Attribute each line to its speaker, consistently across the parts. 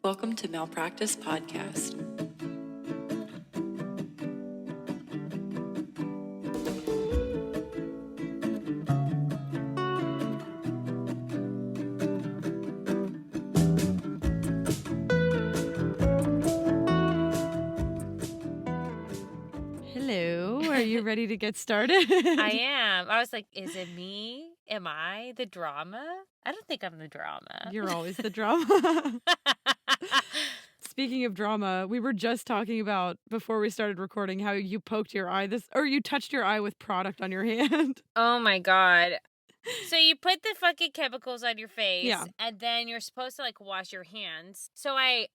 Speaker 1: Welcome to Malpractice Podcast.
Speaker 2: Hello, are you ready to get started?
Speaker 3: I am. I was like, is it me? Am I the drama? I don't think I'm the drama.
Speaker 2: You're always the drama. Speaking of drama, we were just talking about, before we started recording, how you poked your eye you touched your eye with product on your hand.
Speaker 3: Oh my God. So you put the fucking chemicals on your face,
Speaker 2: Yeah.
Speaker 3: and then you're supposed to like wash your hands. So I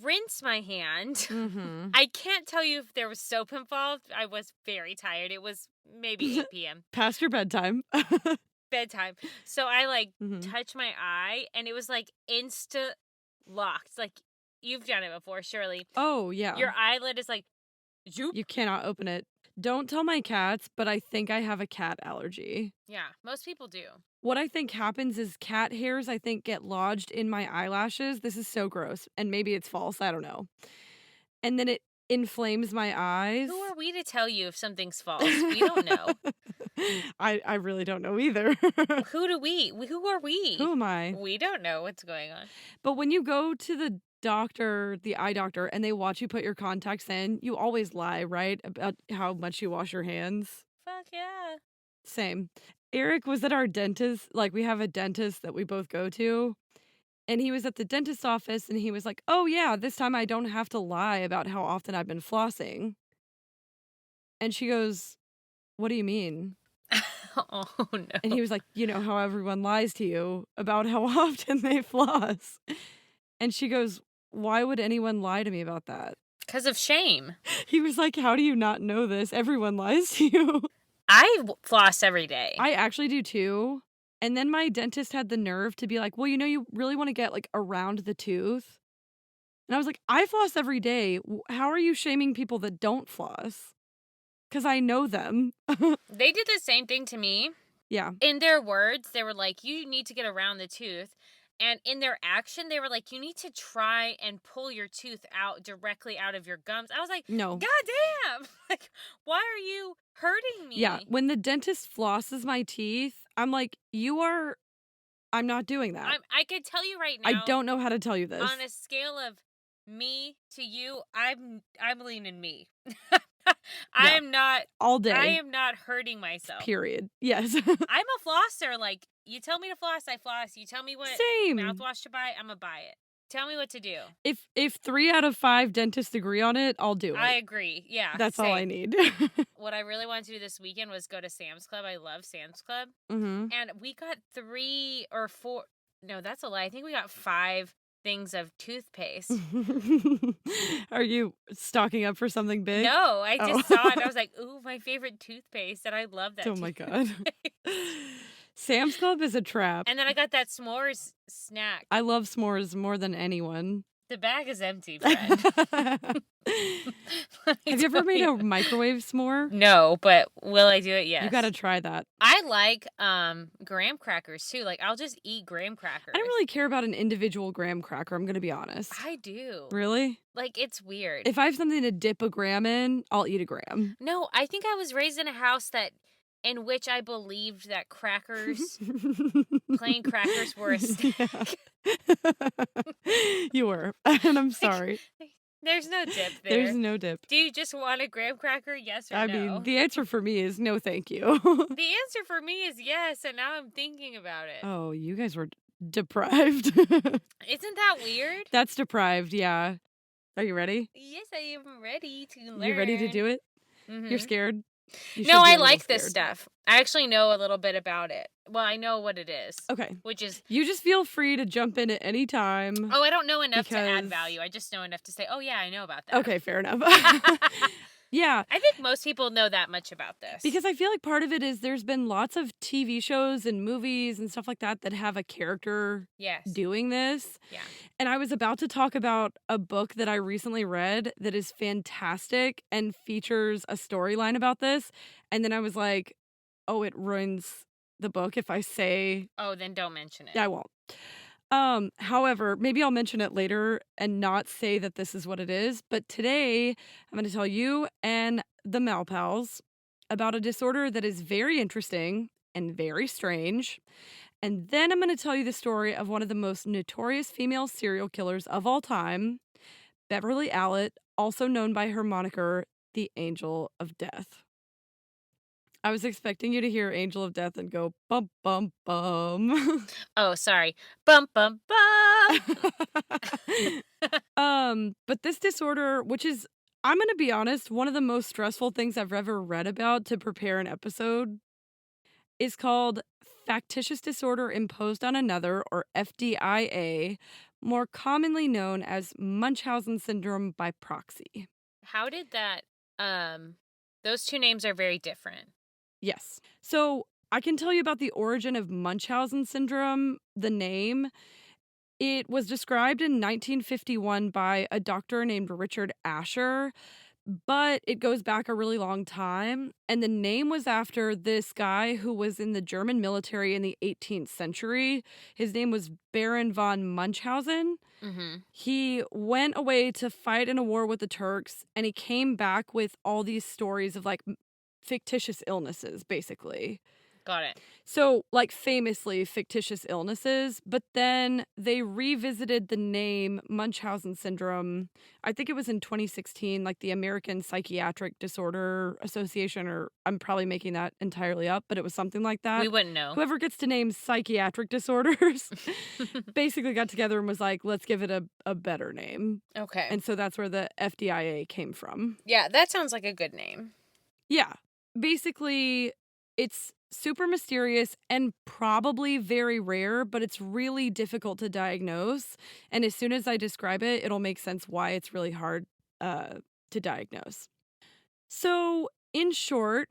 Speaker 3: rinse my hand.
Speaker 2: Mm-hmm.
Speaker 3: I can't tell you if there was soap involved. I was very tired. It was maybe 8 p.m.
Speaker 2: Past your bedtime.
Speaker 3: bedtime. So I like
Speaker 2: Mhm.
Speaker 3: touched my eye, and it was like insta locked. Like you've done it before, surely.
Speaker 2: Oh, yeah.
Speaker 3: Your eyelid is like, zoop.
Speaker 2: You cannot open it. Don't tell my cats, but I think I have a cat allergy.
Speaker 3: Yeah, most people do.
Speaker 2: What I think happens is cat hairs, I think, get lodged in my eyelashes. This is so gross. And maybe it's false. I don't know. And then it inflames my eyes.
Speaker 3: Who are we to tell you if something's false? We don't know.
Speaker 2: I really don't know either.
Speaker 3: Who are we? Who are we?
Speaker 2: Who am I?
Speaker 3: We don't know what's going on.
Speaker 2: But when you go to the doctor, the eye doctor, and they watch you put your contacts in, you always lie, right? About how much you wash your hands.
Speaker 3: Fuck yeah.
Speaker 2: Same. Eric was at our dentist. Like, we have a dentist that we both go to. And he was at the dentist's office, and he was like, oh, yeah, this time I don't have to lie about how often I've been flossing. And she goes, what do you mean?
Speaker 3: Oh, no.
Speaker 2: And he was like, you know how everyone lies to you about how often they floss. And she goes, why would anyone lie to me about that?
Speaker 3: Because of shame.
Speaker 2: He was like, how do you not know this? Everyone lies to you.
Speaker 3: I floss every day.
Speaker 2: I actually do too. And then my dentist had the nerve to be like, well, you know, you really want to get like around the tooth. And I was like, I floss every day. How are you shaming people that don't floss? Because I know them.
Speaker 3: They did the same thing to me.
Speaker 2: Yeah.
Speaker 3: In their words, they were like, you need to get around the tooth. And in their action, they were like, you need to try and pull your tooth out directly out of your gums. I was like,
Speaker 2: No.
Speaker 3: God damn. Like, why are you hurting me?
Speaker 2: Yeah. When the dentist flosses my teeth, I'm like, I'm not doing that.
Speaker 3: I could tell you right now.
Speaker 2: I don't know how to tell you this.
Speaker 3: On a scale of me to you, I'm leaning me. I am not
Speaker 2: all day.
Speaker 3: I am not hurting myself.
Speaker 2: Period. Yes.
Speaker 3: I'm a flosser. Like, you tell me to floss, I floss. You tell me what
Speaker 2: Same.
Speaker 3: mouthwash to buy, I'm gonna buy it. Tell me what to do.
Speaker 2: If 3 out of 5 dentists agree on it, I'll do it.
Speaker 3: I agree. Yeah.
Speaker 2: That's
Speaker 3: same.
Speaker 2: all I need.
Speaker 3: What I really wanted to do this weekend was go to Sam's Club. I love Sam's Club.
Speaker 2: Mm-hmm.
Speaker 3: And we got 3 or 4. No, that's a lie. I think we got 5 things of toothpaste.
Speaker 2: Are you stocking up for something big?
Speaker 3: No, I just saw it. I was like, ooh, my favorite toothpaste. And I love that.
Speaker 2: Oh my God. Sam's Club is a trap.
Speaker 3: And then I got that s'mores snack.
Speaker 2: I love s'mores more than anyone.
Speaker 3: The bag is empty, friend.
Speaker 2: Have you ever made a microwave s'more?
Speaker 3: No, but will I do it? Yes.
Speaker 2: You gotta try that.
Speaker 3: I like graham crackers too. Like, I'll just eat graham crackers.
Speaker 2: I don't really care about an individual graham cracker, I'm gonna be honest.
Speaker 3: I do.
Speaker 2: Really?
Speaker 3: Like, it's weird.
Speaker 2: If I have something to dip a graham in, I'll eat a graham.
Speaker 3: No, I think I was raised in a house in which I believed that crackers, plain crackers, were a snack.
Speaker 2: You were, and I'm sorry.
Speaker 3: There's no dip there.
Speaker 2: There's no dip.
Speaker 3: Do you just want a graham cracker? Yes or no?
Speaker 2: I mean, the answer for me is no, thank you.
Speaker 3: The answer for me is yes, and now I'm thinking about it.
Speaker 2: Oh, you guys were deprived.
Speaker 3: Isn't that weird?
Speaker 2: That's deprived, yeah. Are you ready?
Speaker 3: Yes, I am ready to learn.
Speaker 2: You ready to do it?
Speaker 3: Mm-hmm.
Speaker 2: You're scared?
Speaker 3: No, I like this stuff. I actually know a little bit about it. Well, I know what it is.
Speaker 2: Okay.
Speaker 3: Which is...
Speaker 2: You just feel free to jump in at any time.
Speaker 3: Oh, I don't know enough to add value. I just know enough to say, oh, yeah, I know about that.
Speaker 2: Okay, fair enough. Yeah.
Speaker 3: I think most people know that much about this.
Speaker 2: Because I feel like part of it is there's been lots of TV shows and movies and stuff like that have a character doing this.
Speaker 3: Yeah.
Speaker 2: And I was about to talk about a book that I recently read that is fantastic and features a storyline about this. And then I was like, oh, it ruins the book if I say...
Speaker 3: Oh, then don't mention it.
Speaker 2: I won't. However, maybe I'll mention it later and not say that this is what it is. But today, I'm going to tell you and the Malpals about a disorder that is very interesting and very strange. And then I'm going to tell you the story of one of the most notorious female serial killers of all time, Beverly Allitt, also known by her moniker, the Angel of Death. I was expecting you to hear Angel of Death and go, bum, bum, bum.
Speaker 3: Oh, sorry. Bum, bum, bum.
Speaker 2: But this disorder, which is, I'm going to be honest, one of the most stressful things I've ever read about to prepare an episode, is called Factitious Disorder Imposed on Another, or FDIA, more commonly known as Munchausen syndrome by proxy.
Speaker 3: How did that, those two names are very different.
Speaker 2: Yes. So I can tell you about the origin of Munchausen syndrome, the name. It was described in 1951 by a doctor named Richard Asher, but it goes back a really long time. And the name was after this guy who was in the German military in the 18th century. His name was Baron von Munchausen.
Speaker 3: Mm-hmm.
Speaker 2: He went away to fight in a war with the Turks, and he came back with all these stories of like fictitious illnesses, basically.
Speaker 3: Got it.
Speaker 2: So, like, famously fictitious illnesses, but then they revisited the name Munchausen syndrome. I think it was in 2016, like the American Psychiatric Disorder Association, or I'm probably making that entirely up, but it was something like that.
Speaker 3: We wouldn't know.
Speaker 2: Whoever gets to name psychiatric disorders basically got together and was like, let's give it a better name.
Speaker 3: Okay.
Speaker 2: And so that's where the FDIA came from.
Speaker 3: Yeah, that sounds like a good name.
Speaker 2: Yeah. Basically, it's super mysterious and probably very rare, but it's really difficult to diagnose. And as soon as I describe it, it'll make sense why it's really hard to diagnose. So, in short,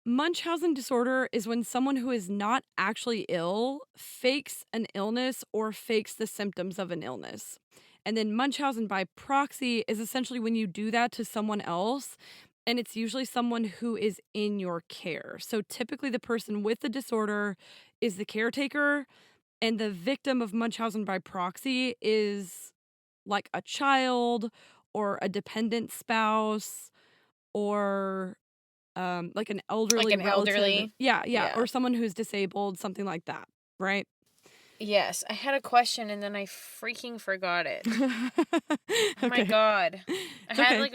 Speaker 2: Munchausen disorder is when someone who is not actually ill fakes an illness or fakes the symptoms of an illness. And then Munchausen by proxy is essentially when you do that to someone else, and it's usually someone who is in your care. So typically the person with the disorder is the caretaker, and the victim of Munchausen by proxy is like a child or a dependent spouse or like an elderly
Speaker 3: Like an
Speaker 2: relative.
Speaker 3: elderly?
Speaker 2: Yeah, or someone who's disabled, something like that, right?
Speaker 3: Yes, I had a question and then I freaking forgot it. Oh my
Speaker 2: Okay.
Speaker 3: God. I had
Speaker 2: okay.
Speaker 3: like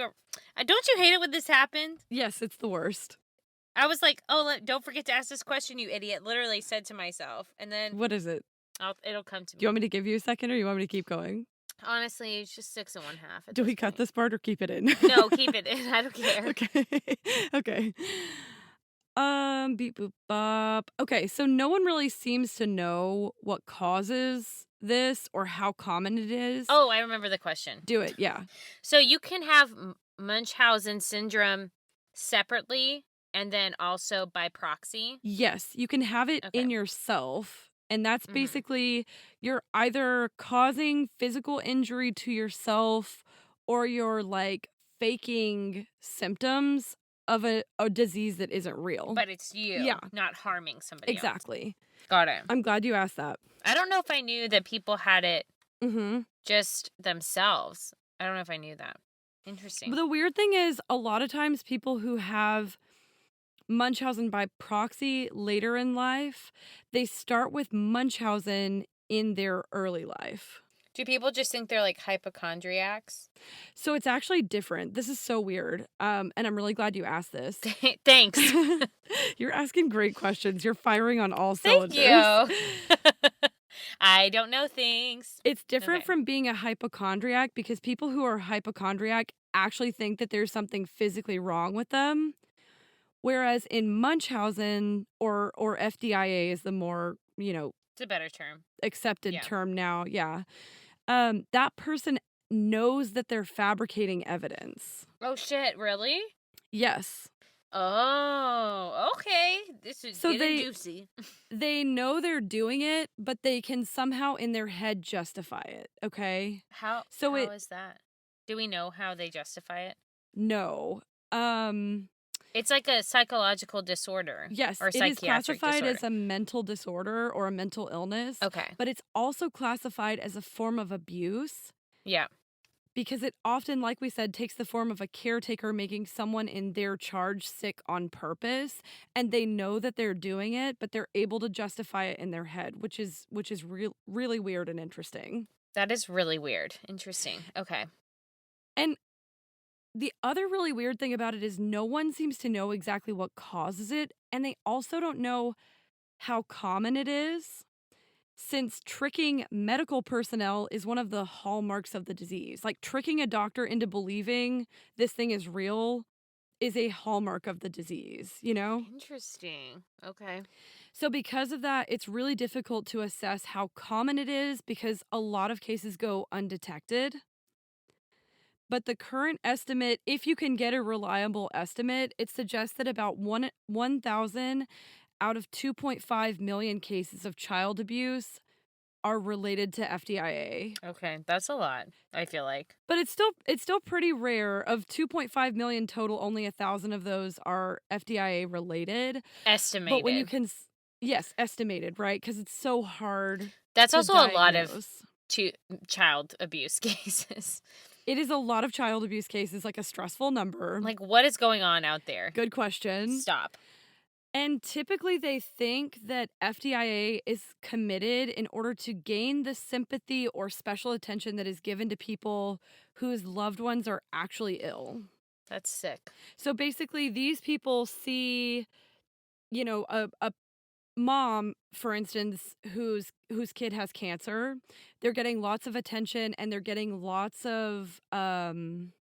Speaker 3: don't you hate it when this happened?
Speaker 2: Yes, it's the worst.
Speaker 3: I was like, oh, don't forget to ask this question, you idiot. Literally said to myself. And then
Speaker 2: What is it?
Speaker 3: it'll come to me.
Speaker 2: Do you want me to give you a second, or you want me to keep going?
Speaker 3: Honestly, it's just 6 1/2.
Speaker 2: Do we cut this part or keep it in?
Speaker 3: No, keep it in. I don't care.
Speaker 2: Okay. Okay. Beep boop bop. Okay, so no one really seems to know what causes this or how common it is.
Speaker 3: Oh, I remember the question.
Speaker 2: Do it, yeah.
Speaker 3: So you can have Munchausen syndrome separately and then also by proxy?
Speaker 2: Yes, you can have it in yourself. And that's basically you're either causing physical injury to yourself or you're like faking symptoms of a disease that isn't real.
Speaker 3: But it's you,
Speaker 2: Yeah.
Speaker 3: not harming somebody else.
Speaker 2: Exactly.
Speaker 3: Got it.
Speaker 2: I'm glad you asked that.
Speaker 3: I don't know if I knew that people had it
Speaker 2: Mm-hmm.
Speaker 3: just themselves. I don't know if I knew that. Interesting.
Speaker 2: But the weird thing is, a lot of times people who have Munchausen by proxy later in life, they start with Munchausen in their early life.
Speaker 3: Do people just think they're like hypochondriacs?
Speaker 2: So it's actually different. This is so weird. And I'm really glad you asked this.
Speaker 3: Thanks.
Speaker 2: You're asking great questions. You're firing on all
Speaker 3: Thank
Speaker 2: cylinders.
Speaker 3: you. I don't know things.
Speaker 2: It's different from being a hypochondriac because people who are hypochondriac actually think that there's something physically wrong with them. Whereas in Munchausen or FDIA is the more,
Speaker 3: It's a better term.
Speaker 2: accepted term now. Yeah. That person knows that they're fabricating evidence.
Speaker 3: Oh, shit. Really?
Speaker 2: Yes.
Speaker 3: Oh, okay. This is getting juicy.
Speaker 2: They know they're doing it, but they can somehow in their head justify it. Okay.
Speaker 3: How is that? Do we know how they justify it?
Speaker 2: No.
Speaker 3: It's like a psychological disorder.
Speaker 2: Yes,
Speaker 3: Or
Speaker 2: it is
Speaker 3: psychiatric
Speaker 2: classified
Speaker 3: disorder.
Speaker 2: as a mental disorder or a mental illness,
Speaker 3: Okay.
Speaker 2: but it's also classified as a form of abuse
Speaker 3: Yeah.
Speaker 2: because it often, like we said, takes the form of a caretaker making someone in their charge sick on purpose, and they know that they're doing it, but they're able to justify it in their head, which is really weird and interesting.
Speaker 3: That is really weird. Interesting. Okay.
Speaker 2: And the other really weird thing about it is no one seems to know exactly what causes it, and they also don't know how common it is, since tricking medical personnel is one of the hallmarks of the disease. Like tricking a doctor into believing this thing is real is a hallmark of the disease, you know?
Speaker 3: Interesting. Okay.
Speaker 2: So, because of that, it's really difficult to assess how common it is because a lot of cases go undetected. But the current estimate, if you can get a reliable estimate, it suggests that about 1,000 out of 2.5 million cases of child abuse are related to FDIA.
Speaker 3: Okay. That's a lot, I feel like.
Speaker 2: But it's still pretty rare. Of 2.5 million total, only 1,000 of those are FDIA related.
Speaker 3: Estimated.
Speaker 2: But when you can yes, estimated, right? Cuz it's so hard
Speaker 3: That's
Speaker 2: to
Speaker 3: also a lot of
Speaker 2: diagnose.
Speaker 3: child abuse cases.
Speaker 2: It is a lot of child abuse cases, like a stressful number.
Speaker 3: Like, what is going on out there?
Speaker 2: Good question.
Speaker 3: Stop.
Speaker 2: And typically they think that FDIA is committed in order to gain the sympathy or special attention that is given to people whose loved ones are actually ill.
Speaker 3: That's sick.
Speaker 2: So basically these people see, you know, a mom, for instance, whose kid has cancer. They're getting lots of attention and they're getting lots of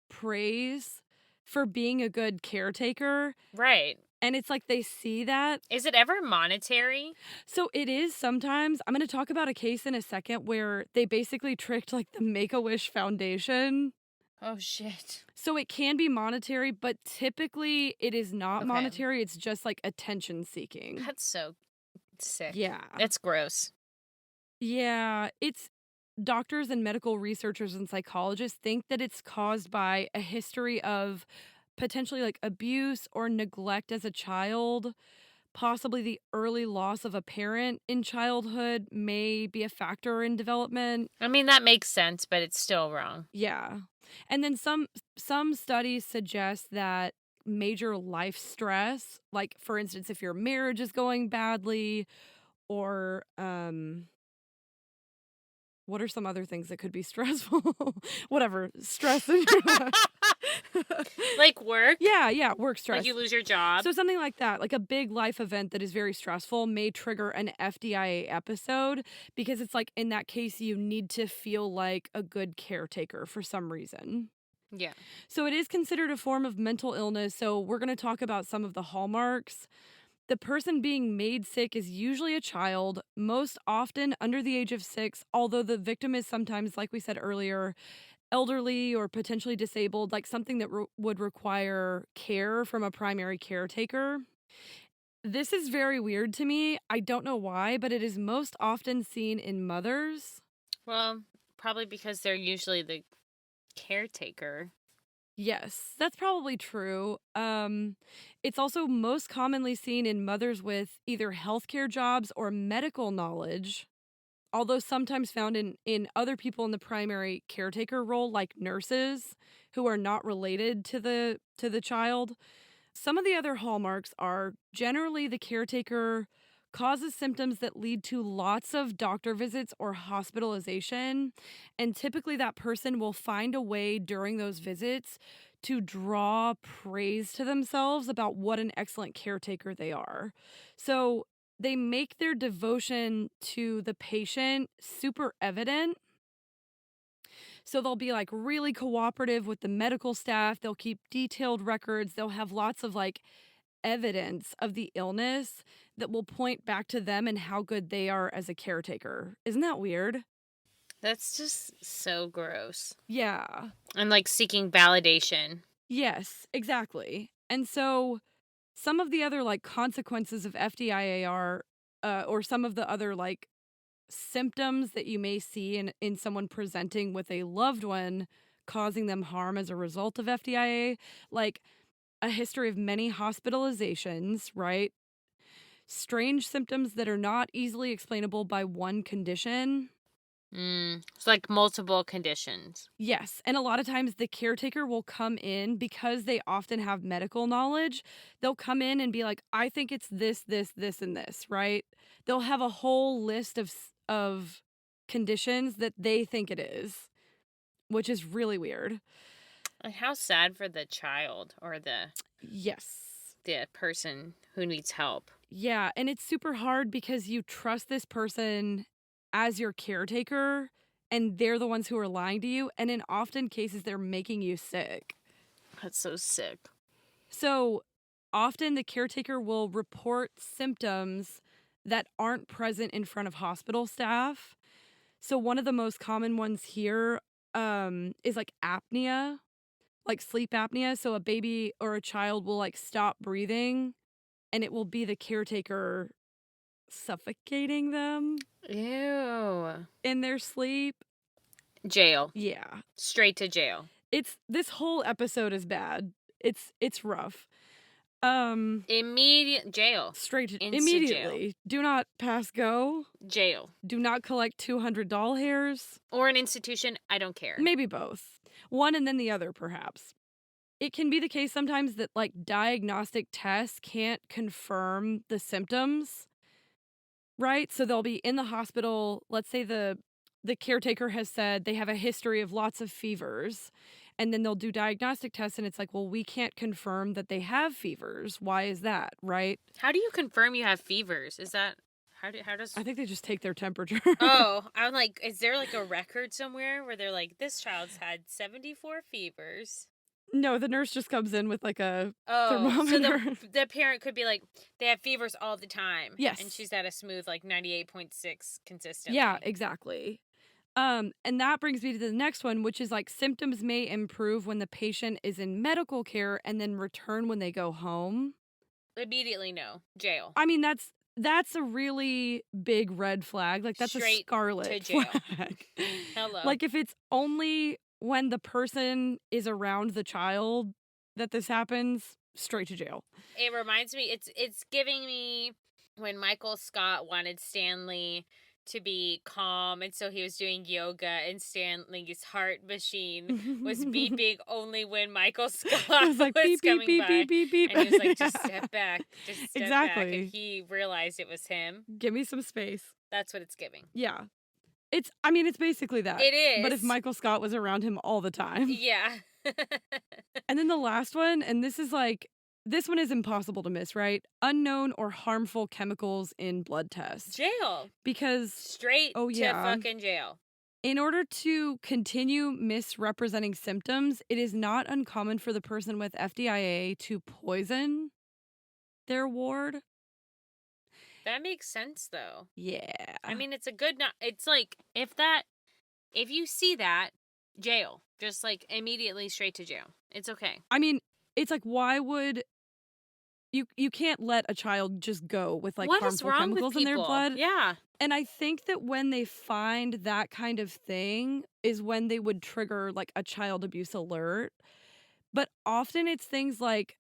Speaker 2: praise for being a good caretaker.
Speaker 3: Right.
Speaker 2: And it's like they see that.
Speaker 3: Is it ever monetary?
Speaker 2: So it is sometimes. I'm going to talk about a case in a second where they basically tricked like the Make-A-Wish Foundation.
Speaker 3: Oh, shit.
Speaker 2: So it can be monetary, but typically it is not
Speaker 3: Okay.
Speaker 2: monetary. It's just like attention seeking.
Speaker 3: That's so sick.
Speaker 2: Yeah.
Speaker 3: It's gross.
Speaker 2: Yeah. It's doctors and medical researchers and psychologists think that it's caused by a history of potentially like abuse or neglect as a child. Possibly the early loss of a parent in childhood may be a factor in development.
Speaker 3: I mean, that makes sense, but it's still wrong.
Speaker 2: Yeah. And then some studies suggest that major life stress, like for instance if your marriage is going badly or what are some other things that could be stressful? Whatever, stress in your life.
Speaker 3: Like work?
Speaker 2: Yeah, work stress.
Speaker 3: Like you lose your job?
Speaker 2: So something like that, like a big life event that is very stressful may trigger an FDIA episode because it's like in that case you need to feel like a good caretaker for some reason.
Speaker 3: Yeah.
Speaker 2: So it is considered a form of mental illness. So we're going to talk about some of the hallmarks. The person being made sick is usually a child, most often under the age of 6, although the victim is sometimes, like we said earlier, elderly or potentially disabled, like something that would require care from a primary caretaker. This is very weird to me. I don't know why, but it is most often seen in mothers.
Speaker 3: Well, probably because they're usually the caretaker.
Speaker 2: Yes, that's probably true. It's also most commonly seen in mothers with either healthcare jobs or medical knowledge, although sometimes found in other people in the primary caretaker role, like nurses who are not related to the child. Some of the other hallmarks are generally the caretaker causes symptoms that lead to lots of doctor visits or hospitalization. And typically, that person will find a way during those visits to draw praise to themselves about what an excellent caretaker they are. So they make their devotion to the patient super evident. So they'll be like really cooperative with the medical staff. They'll keep detailed records. They'll have lots of like evidence of the illness that will point back to them and how good they are as a caretaker. Isn't that weird?
Speaker 3: That's just so gross.
Speaker 2: Yeah.
Speaker 3: And like seeking validation.
Speaker 2: Yes, exactly. And so some of the other like consequences of FDIA are, or some of the other like symptoms that you may see in someone presenting with a loved one causing them harm as a result of FDIA, like a history of many hospitalizations, right? Strange symptoms that are not easily explainable by one condition.
Speaker 3: It's like multiple conditions.
Speaker 2: Yes, and a lot of times the caretaker will come in because they often have medical knowledge. They'll come in and be like, I think it's this, this, this, and this, right? They'll have a whole list of conditions that they think it is, which is really weird.
Speaker 3: And how sad for the child or
Speaker 2: Yes.
Speaker 3: the person who needs help.
Speaker 2: Yeah, and it's super hard because you trust this person as your caretaker and they're the ones who are lying to you, and in often cases they're making you sick.
Speaker 3: That's so sick.
Speaker 2: So often the caretaker will report symptoms that aren't present in front of hospital staff. So one of the most common ones here is like apnea, like sleep apnea. So a baby or a child will like stop breathing and it will be the caretaker suffocating them
Speaker 3: Ew.
Speaker 2: in their sleep.
Speaker 3: Jail.
Speaker 2: Yeah.
Speaker 3: Straight to jail.
Speaker 2: This whole episode is bad. It's rough.
Speaker 3: Immediate jail.
Speaker 2: Straight to
Speaker 3: Instant
Speaker 2: immediately.
Speaker 3: jail.
Speaker 2: Do not pass go.
Speaker 3: Jail.
Speaker 2: Do not collect 200 doll hairs.
Speaker 3: Or an institution, I don't care.
Speaker 2: Maybe both. One and then the other, perhaps. It can be the case sometimes that like diagnostic tests can't confirm the symptoms, right? So they'll be in the hospital. Let's say the caretaker has said they have a history of lots of fevers, and then they'll do diagnostic tests and it's like, well, we can't confirm that they have fevers. Why is that, right?
Speaker 3: How do you confirm you have fevers? Is that how does
Speaker 2: I think they just take their temperature.
Speaker 3: Oh, I'm like, is there like a record somewhere where they're like, this child's had 74 fevers?
Speaker 2: No, the nurse just comes in with like a
Speaker 3: Oh,
Speaker 2: thermometer.
Speaker 3: so the parent could be like, they have fevers all the time.
Speaker 2: Yes.
Speaker 3: And she's at a smooth like 98.6 consistently.
Speaker 2: Yeah, exactly. And that brings me to the next one, which is like symptoms may improve when the patient is in medical care and then return when they go home.
Speaker 3: Immediately no. Jail.
Speaker 2: I mean, that's a really big red flag. Like that's
Speaker 3: Straight
Speaker 2: a scarlet
Speaker 3: to jail.
Speaker 2: flag.
Speaker 3: Hello.
Speaker 2: Like if it's only when the person is around the child that this happens, straight to jail.
Speaker 3: It reminds me, it's giving me when Michael Scott wanted Stanley to be calm, and so he was doing yoga, and Stanley's heart machine was beeping only when Michael Scott
Speaker 2: It was like
Speaker 3: was
Speaker 2: beep, beep,
Speaker 3: coming
Speaker 2: beep,
Speaker 3: by.
Speaker 2: beep, beep, beep.
Speaker 3: And he was like, just step back, just step back.
Speaker 2: Exactly.
Speaker 3: And he realized it was him.
Speaker 2: Give me some space.
Speaker 3: That's what it's giving.
Speaker 2: Yeah. It's basically that.
Speaker 3: It is.
Speaker 2: But if Michael Scott was around him all the time.
Speaker 3: Yeah.
Speaker 2: And then the last one, and this one is impossible to miss, right? Unknown or harmful chemicals in blood tests.
Speaker 3: Jail.
Speaker 2: Because
Speaker 3: Straight to fucking jail.
Speaker 2: in order to continue misrepresenting symptoms, it is not uncommon for the person with FDIA to poison their ward.
Speaker 3: That makes sense, though.
Speaker 2: Yeah.
Speaker 3: I mean, it's a good. It's like if you see that, jail, just like immediately straight to jail. It's okay.
Speaker 2: I mean, it's like, why would you can't let a child just go with like
Speaker 3: What is
Speaker 2: harmful
Speaker 3: wrong
Speaker 2: chemicals
Speaker 3: with
Speaker 2: in their
Speaker 3: people?
Speaker 2: blood?
Speaker 3: Yeah.
Speaker 2: And I think that when they find that kind of thing is when they would trigger like a child abuse alert. But often it's things like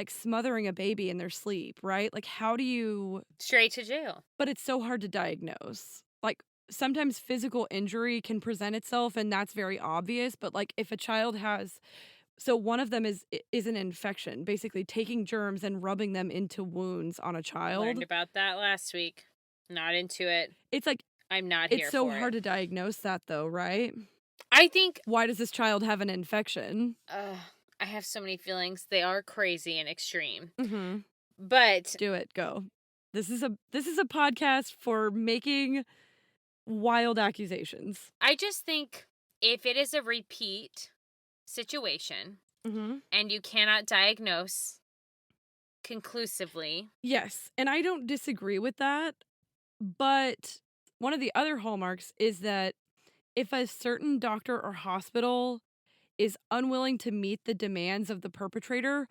Speaker 2: smothering a baby in their sleep, right? Like how do you
Speaker 3: Straight to jail.
Speaker 2: But it's so hard to diagnose. Like sometimes physical injury can present itself and that's very obvious, but like if a child has so one of them is an infection, basically taking germs and rubbing them into wounds on a child.
Speaker 3: Learned about that last week. Not into it.
Speaker 2: It's like
Speaker 3: I'm not here for it.
Speaker 2: It's so hard to diagnose that though, right?
Speaker 3: I think
Speaker 2: Why does this child have an infection?
Speaker 3: I have so many feelings. They are crazy and extreme.
Speaker 2: Mm-hmm.
Speaker 3: But
Speaker 2: Do it. Go. This is a podcast for making wild accusations.
Speaker 3: I just think if it is a repeat situation
Speaker 2: Mm-hmm.
Speaker 3: and you cannot diagnose conclusively.
Speaker 2: Yes, and I don't disagree with that, but one of the other hallmarks is that if a certain doctor or hospital is unwilling to meet the demands of the perpetrator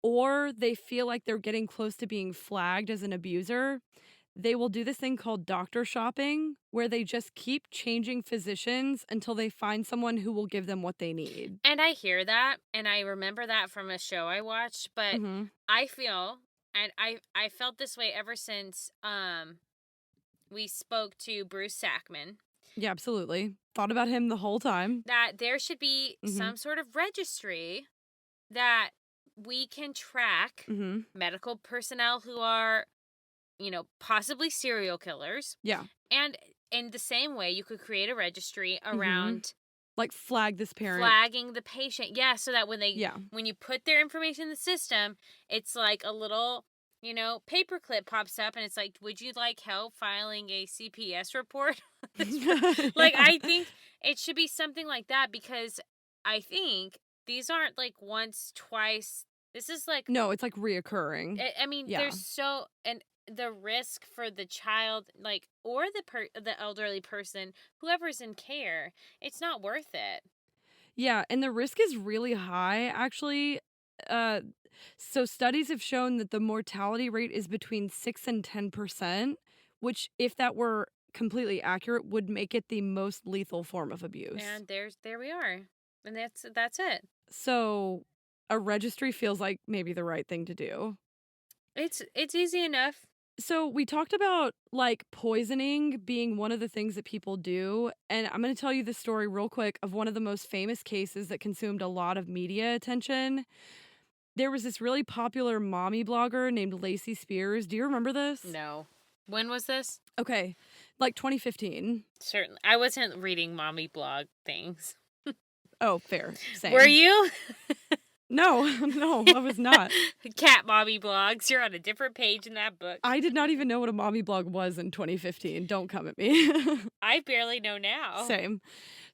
Speaker 2: or they feel like they're getting close to being flagged as an abuser, they will do this thing called doctor shopping, where they just keep changing physicians until they find someone who will give them what they need.
Speaker 3: And I hear that, and I remember that from a show I watched, but
Speaker 2: Mm-hmm.
Speaker 3: I feel, and I felt this way ever since we spoke to Bruce Sackman,
Speaker 2: Yeah, absolutely. Thought about him the whole time.
Speaker 3: that there should be
Speaker 2: Mhm.
Speaker 3: some sort of registry that we can track
Speaker 2: Mm-hmm.
Speaker 3: medical personnel who are, possibly serial killers.
Speaker 2: Yeah.
Speaker 3: And in the same way, you could create a registry around
Speaker 2: Like flag this parent.
Speaker 3: flagging the patient. Yeah, so that when
Speaker 2: Yeah.
Speaker 3: when you put their information in the system, it's like a little, paperclip pops up and it's like, would you like help filing a CPS report? Like,
Speaker 2: Yeah.
Speaker 3: I think it should be something like that, because I think these aren't like once, twice. This is like,
Speaker 2: No, it's like reoccurring.
Speaker 3: I mean,
Speaker 2: Yeah.
Speaker 3: there's and the risk for the child, like, or the elderly person, whoever's in care, it's not worth it.
Speaker 2: Yeah, and the risk is really high, actually. So studies have shown that the mortality rate is between 6 and 10%, which, if that were completely accurate, would make it the most lethal form of abuse.
Speaker 3: And there we are, and that's it.
Speaker 2: So a registry feels like maybe the right thing to do.
Speaker 3: It's easy enough.
Speaker 2: So we talked about like poisoning being one of the things that people do, and I'm going to tell you the story real quick of one of the most famous cases that consumed a lot of media attention. There was this really popular mommy blogger named Lacey Spears. Do you remember this?
Speaker 3: No. When was this?
Speaker 2: Okay, like 2015.
Speaker 3: Certainly. I wasn't reading mommy blog things.
Speaker 2: Oh, fair. Same.
Speaker 3: Were you?
Speaker 2: No, no, I was not.
Speaker 3: Cat mommy blogs. You're on a different page in that book.
Speaker 2: I did not even know what a mommy blog was in 2015. Don't come at me.
Speaker 3: I barely know now.
Speaker 2: Same.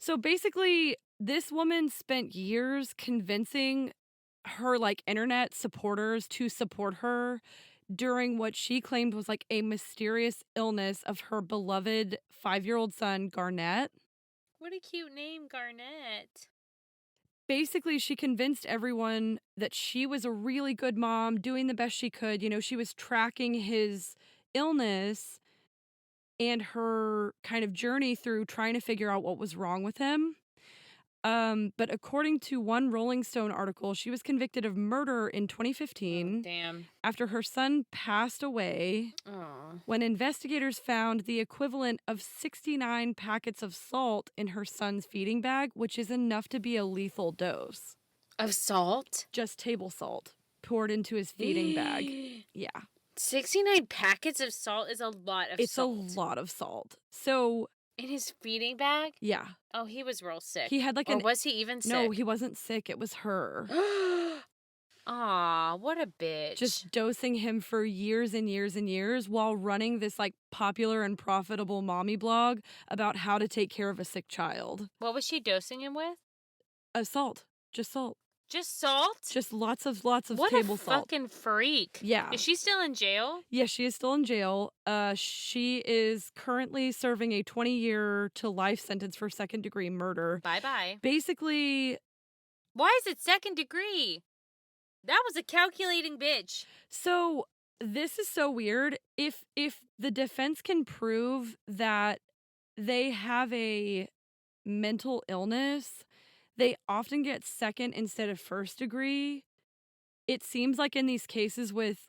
Speaker 2: So basically, this woman spent years convincing her like internet supporters to support her during what she claimed was like a mysterious illness of her beloved 5-year-old son, Garnett.
Speaker 3: What a cute name, Garnett.
Speaker 2: Basically, she convinced everyone that she was a really good mom, doing the best she could. You know, she was tracking his illness and her kind of journey through trying to figure out what was wrong with him. But according to one Rolling Stone article, she was convicted of murder in 2015
Speaker 3: Damn.
Speaker 2: after her son passed away
Speaker 3: Oh.
Speaker 2: when investigators found the equivalent of 69 packets of salt in her son's feeding bag, which is enough to be a lethal dose.
Speaker 3: Of salt?
Speaker 2: Just table salt poured into his feeding bag. Yeah.
Speaker 3: 69 packets of salt is a lot of
Speaker 2: It's
Speaker 3: salt.
Speaker 2: a lot of salt. So,
Speaker 3: In his feeding bag?
Speaker 2: yeah.
Speaker 3: Oh, he was real sick.
Speaker 2: He had like
Speaker 3: Or was he even sick?
Speaker 2: No, he wasn't sick. It was her.
Speaker 3: Aw, what a bitch.
Speaker 2: Just dosing him for years and years and years while running this like popular and profitable mommy blog about how to take care of a sick child.
Speaker 3: What was she dosing him with?
Speaker 2: Salt. Just salt.
Speaker 3: Just salt?
Speaker 2: Just lots of
Speaker 3: What
Speaker 2: table
Speaker 3: a
Speaker 2: salt.
Speaker 3: fucking freak.
Speaker 2: Yeah.
Speaker 3: Is she still in jail?
Speaker 2: Yes, she is still in jail. She is currently serving a 20-year to life sentence for second-degree murder.
Speaker 3: Bye-bye.
Speaker 2: Basically,
Speaker 3: Why is it second degree? That was a calculating bitch.
Speaker 2: so this is so weird. If the defense can prove that they have a mental illness, they often get second instead of first degree. It seems like in these cases with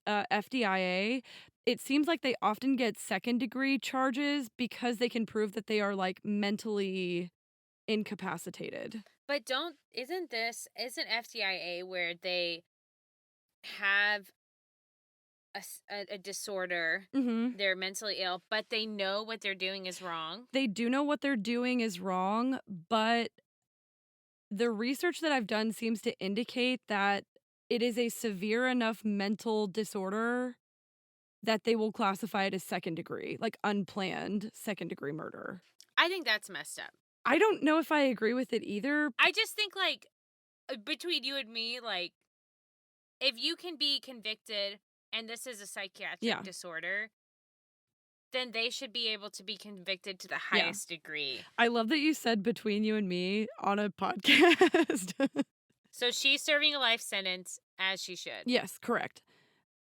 Speaker 2: FDIA, it seems like they often get second degree charges because they can prove that they are like mentally incapacitated.
Speaker 3: But isn't FDIA where they have a disorder,
Speaker 2: Mm-hmm.
Speaker 3: they're mentally ill, but they know what they're doing is wrong?
Speaker 2: They do know what they're doing is wrong, but the research that I've done seems to indicate that it is a severe enough mental disorder that they will classify it as second degree, like unplanned second degree murder.
Speaker 3: I think that's messed up.
Speaker 2: I don't know if I agree with it either.
Speaker 3: I just think, like, between you and me, like, if you can be convicted and this is a psychiatric disorder, then they should be able to be convicted to the highest degree.
Speaker 2: I love that you said between you and me on a podcast.
Speaker 3: So she's serving a life sentence, as she should.
Speaker 2: Yes, correct.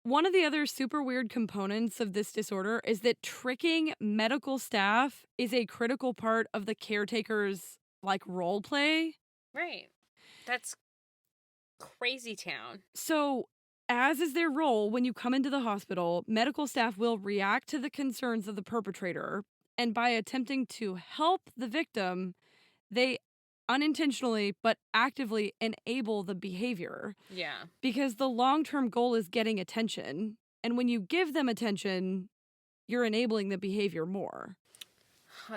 Speaker 2: One of the other super weird components of this disorder is that tricking medical staff is a critical part of the caretaker's like role play.
Speaker 3: Right. That's crazy town.
Speaker 2: So, as is their role, when you come into the hospital, medical staff will react to the concerns of the perpetrator, and by attempting to help the victim, they unintentionally but actively enable the behavior
Speaker 3: Yeah.
Speaker 2: because the long-term goal is getting attention. And when you give them attention, you're enabling the behavior more.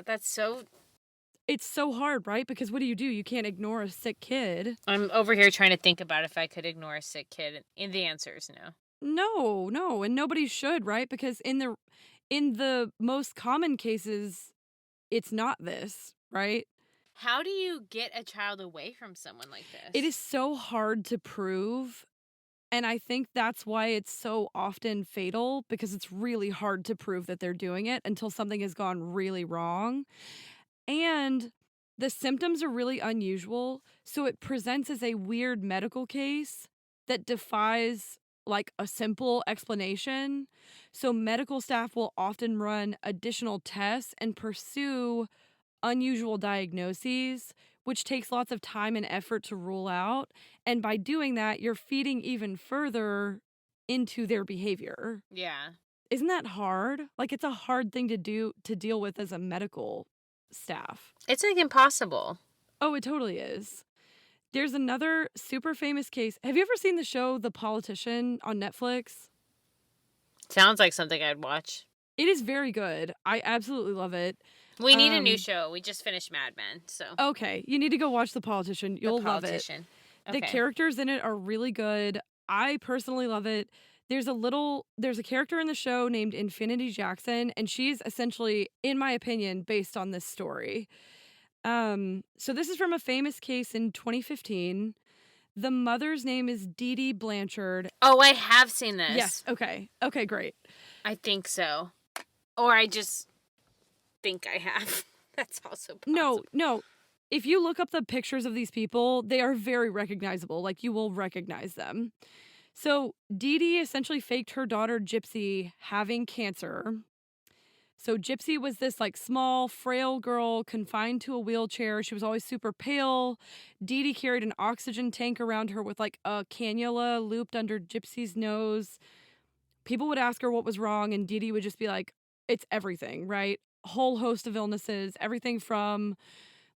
Speaker 3: That's so...
Speaker 2: It's so hard, right? Because what do? You can't ignore a sick kid.
Speaker 3: I'm over here trying to think about if I could ignore a sick kid, and the answer is no.
Speaker 2: No, and nobody should, right? Because in the most common cases, it's not this, right?
Speaker 3: How do you get a child away from someone like this?
Speaker 2: It is so hard to prove. And I think that's why it's so often fatal, because it's really hard to prove that they're doing it until something has gone really wrong. And the symptoms are really unusual, so it presents as a weird medical case that defies like a simple explanation. So medical staff will often run additional tests and pursue unusual diagnoses, which takes lots of time and effort to rule out. And by doing that, you're feeding even further into their behavior.
Speaker 3: Yeah.
Speaker 2: Isn't that hard? Like, it's a hard thing to deal with as a medical staff.
Speaker 3: It's like impossible.
Speaker 2: Oh, it totally is. There's another super famous case. Have you ever seen the show The Politician on Netflix?
Speaker 3: Sounds like something I'd watch.
Speaker 2: It is very good. I absolutely love it.
Speaker 3: We need a new show. We just finished Mad Men, so.
Speaker 2: Okay, you need to go watch The Politician. You'll love it.
Speaker 3: Okay.
Speaker 2: The characters in it are really good. I personally love it. There's a character in the show named Infinity Jackson, and she's essentially, in my opinion, based on this story. So this is from a famous case in 2015. The mother's name is Dee Dee Blanchard.
Speaker 3: Oh, I have seen this.
Speaker 2: Yes. Okay. Okay, great.
Speaker 3: I think so. Or I just think I have. That's also possible.
Speaker 2: No. If you look up the pictures of these people, they are very recognizable. Like, you will recognize them. So Dee Dee essentially faked her daughter Gypsy having cancer. So Gypsy was this like small, frail girl confined to a wheelchair. She was always super pale. Dee Dee carried an oxygen tank around her with like a cannula looped under Gypsy's nose. People would ask her what was wrong, and Dee Dee would just be like, it's everything, right? A whole host of illnesses, everything from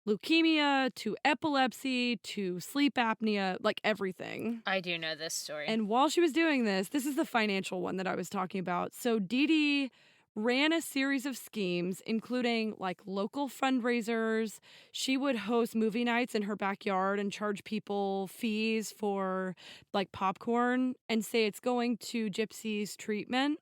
Speaker 2: leukemia to epilepsy to sleep apnea, like everything.
Speaker 3: I do know this story.
Speaker 2: And while she was doing this is the financial one that I was talking about. So Dee Dee ran a series of schemes, including like local fundraisers. She would host movie nights in her backyard and charge people fees for like popcorn and say it's going to Gypsy's treatment.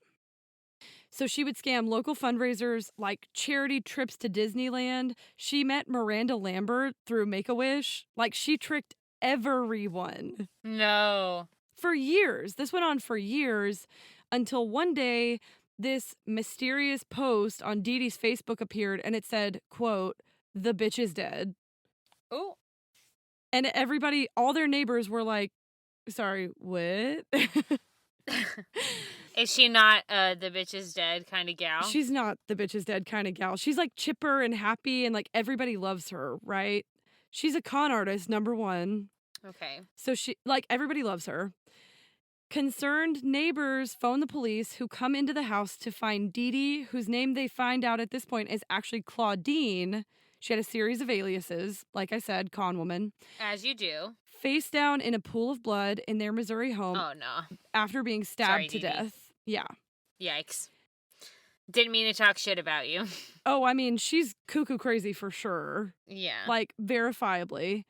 Speaker 2: So she would scam local fundraisers like charity trips to Disneyland. She met Miranda Lambert through Make-A-Wish. Like, she tricked everyone.
Speaker 3: No.
Speaker 2: For years. This went on for years until one day this mysterious post on Dee Dee's Facebook appeared and it said, quote, "The bitch is dead."
Speaker 3: Oh.
Speaker 2: And everybody, all their neighbors were like, sorry, what?
Speaker 3: Is she not the bitch is dead kind of gal?
Speaker 2: She's not the bitch is dead kind of gal. She's like chipper and happy and like everybody loves her, right? She's a con artist, number one.
Speaker 3: Okay.
Speaker 2: So she, like, everybody loves her. Concerned neighbors phone the police, who come into the house to find Dee Dee, whose name they find out at this point is actually Claudine. She had a series of aliases, like I said, con woman.
Speaker 3: As you do.
Speaker 2: Face down in a pool of blood in their Missouri home.
Speaker 3: Oh, no.
Speaker 2: After being stabbed
Speaker 3: Sorry,
Speaker 2: to
Speaker 3: Dee Dee.
Speaker 2: death. Yeah.
Speaker 3: Yikes. Didn't mean to talk shit about you.
Speaker 2: Oh, I mean, she's cuckoo crazy for sure.
Speaker 3: Yeah.
Speaker 2: Like, verifiably.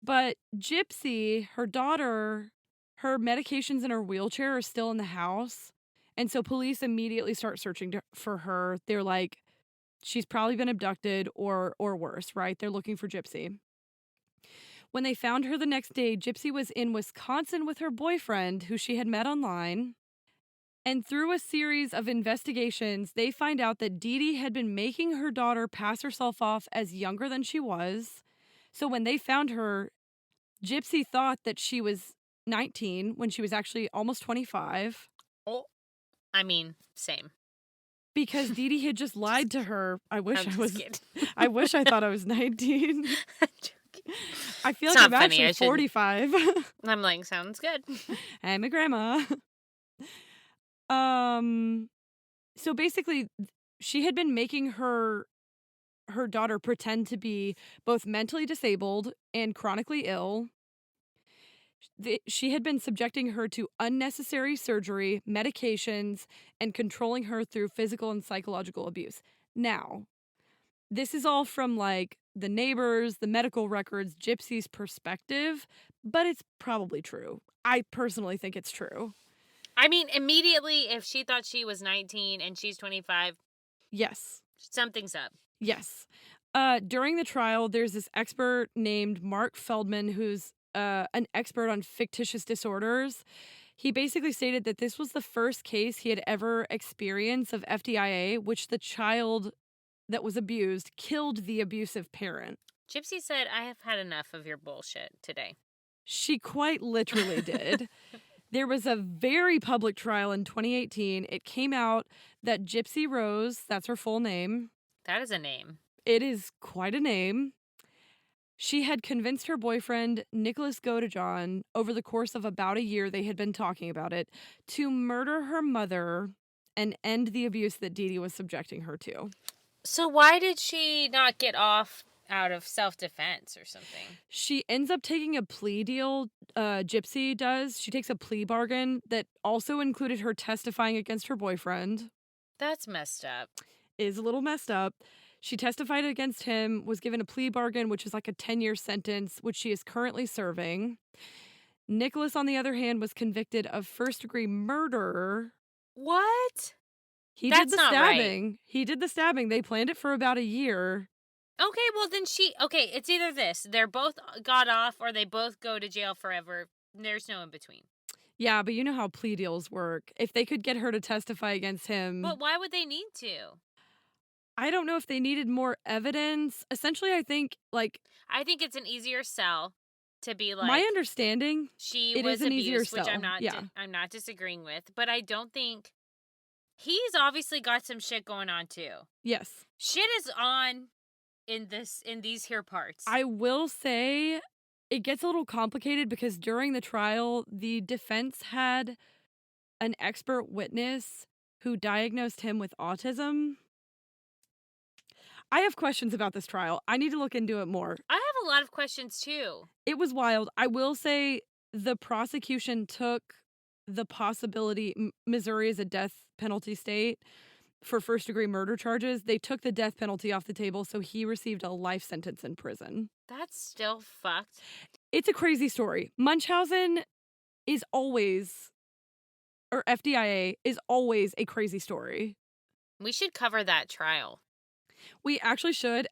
Speaker 2: But Gypsy, her daughter, her medications in her wheelchair are still in the house. And so police immediately start searching for her. They're like, she's probably been abducted or worse, right? They're looking for Gypsy. When they found her the next day, Gypsy was in Wisconsin with her boyfriend, who she had met online. And through a series of investigations, they find out that Dee Dee had been making her daughter pass herself off as younger than she was. So when they found her, Gypsy thought that she was 19 when she was actually almost 25.
Speaker 3: Oh, I mean, same.
Speaker 2: Because Dee Dee had just lied to her. I wish
Speaker 3: I'm
Speaker 2: I
Speaker 3: just
Speaker 2: was.
Speaker 3: kidding.
Speaker 2: I wish I thought I was 19.
Speaker 3: I'm joking.
Speaker 2: I feel
Speaker 3: It's
Speaker 2: like
Speaker 3: not
Speaker 2: I'm
Speaker 3: funny,
Speaker 2: actually
Speaker 3: I shouldn't.
Speaker 2: 45.
Speaker 3: I'm like, sounds good.
Speaker 2: I'm a grandma. So basically, she had been making her daughter pretend to be both mentally disabled and chronically ill. She had been subjecting her to unnecessary surgery, medications, and controlling her through physical and psychological abuse. Now, this is all from like the neighbors, the medical records, Gypsy's perspective, but it's probably true. I personally think it's true.
Speaker 3: I mean, immediately, if she thought she was 19 and she's 25,
Speaker 2: yes,
Speaker 3: something's up.
Speaker 2: Yes. During the trial, there's this expert named Mark Feldman who's an expert on fictitious disorders. He basically stated that this was the first case he had ever experienced of FDIA, which the child that was abused killed the abusive parent.
Speaker 3: Gypsy said, I have had enough of your bullshit today.
Speaker 2: She quite literally did. There was a very public trial in 2018. It came out that Gypsy Rose, that's her full name.
Speaker 3: That is a name.
Speaker 2: It is quite a name. She had convinced her boyfriend, Nicholas Godejohn, over the course of about a year, they had been talking about it, to murder her mother and end the abuse that Dee Dee was subjecting her to.
Speaker 3: So why did she not get off out of self-defense or something?
Speaker 2: She ends up taking a plea deal, Gypsy does. She takes a plea bargain that also included her testifying against her boyfriend.
Speaker 3: That's messed up.
Speaker 2: Is a little messed up. She testified against him, was given a plea bargain, which is like a 10-year sentence, which she is currently serving. Nicholas, on the other hand, was convicted of first-degree murder.
Speaker 3: What?
Speaker 2: He
Speaker 3: That's
Speaker 2: did the
Speaker 3: not
Speaker 2: stabbing.
Speaker 3: right.
Speaker 2: He did the stabbing. They planned it for about a year.
Speaker 3: Okay, well then okay, it's either this. They're both got off or they both go to jail forever. There's no in between.
Speaker 2: Yeah, but you know how plea deals work. If they could get her to testify against him.
Speaker 3: But why would they need to?
Speaker 2: I don't know if they needed more evidence. Essentially, I think
Speaker 3: it's an easier sell to be like,
Speaker 2: my understanding,
Speaker 3: she
Speaker 2: it
Speaker 3: was
Speaker 2: is an easier
Speaker 3: abused, which
Speaker 2: sell.
Speaker 3: I'm not disagreeing with, but I don't think he's obviously got some shit going on too.
Speaker 2: Yes.
Speaker 3: Shit is on in these here parts.
Speaker 2: I will say it gets a little complicated because during the trial, the defense had an expert witness who diagnosed him with autism. I have questions about this trial. I need to look into it more.
Speaker 3: I have a lot of questions too.
Speaker 2: It was wild. I will say the prosecution took the possibility, Missouri is a death penalty state for first-degree murder charges. They took the death penalty off the table, so he received a life sentence in prison.
Speaker 3: That's still fucked.
Speaker 2: It's a crazy story. Munchausen is always, or FDIA is always a crazy story.
Speaker 3: We should cover that trial.
Speaker 2: We actually should.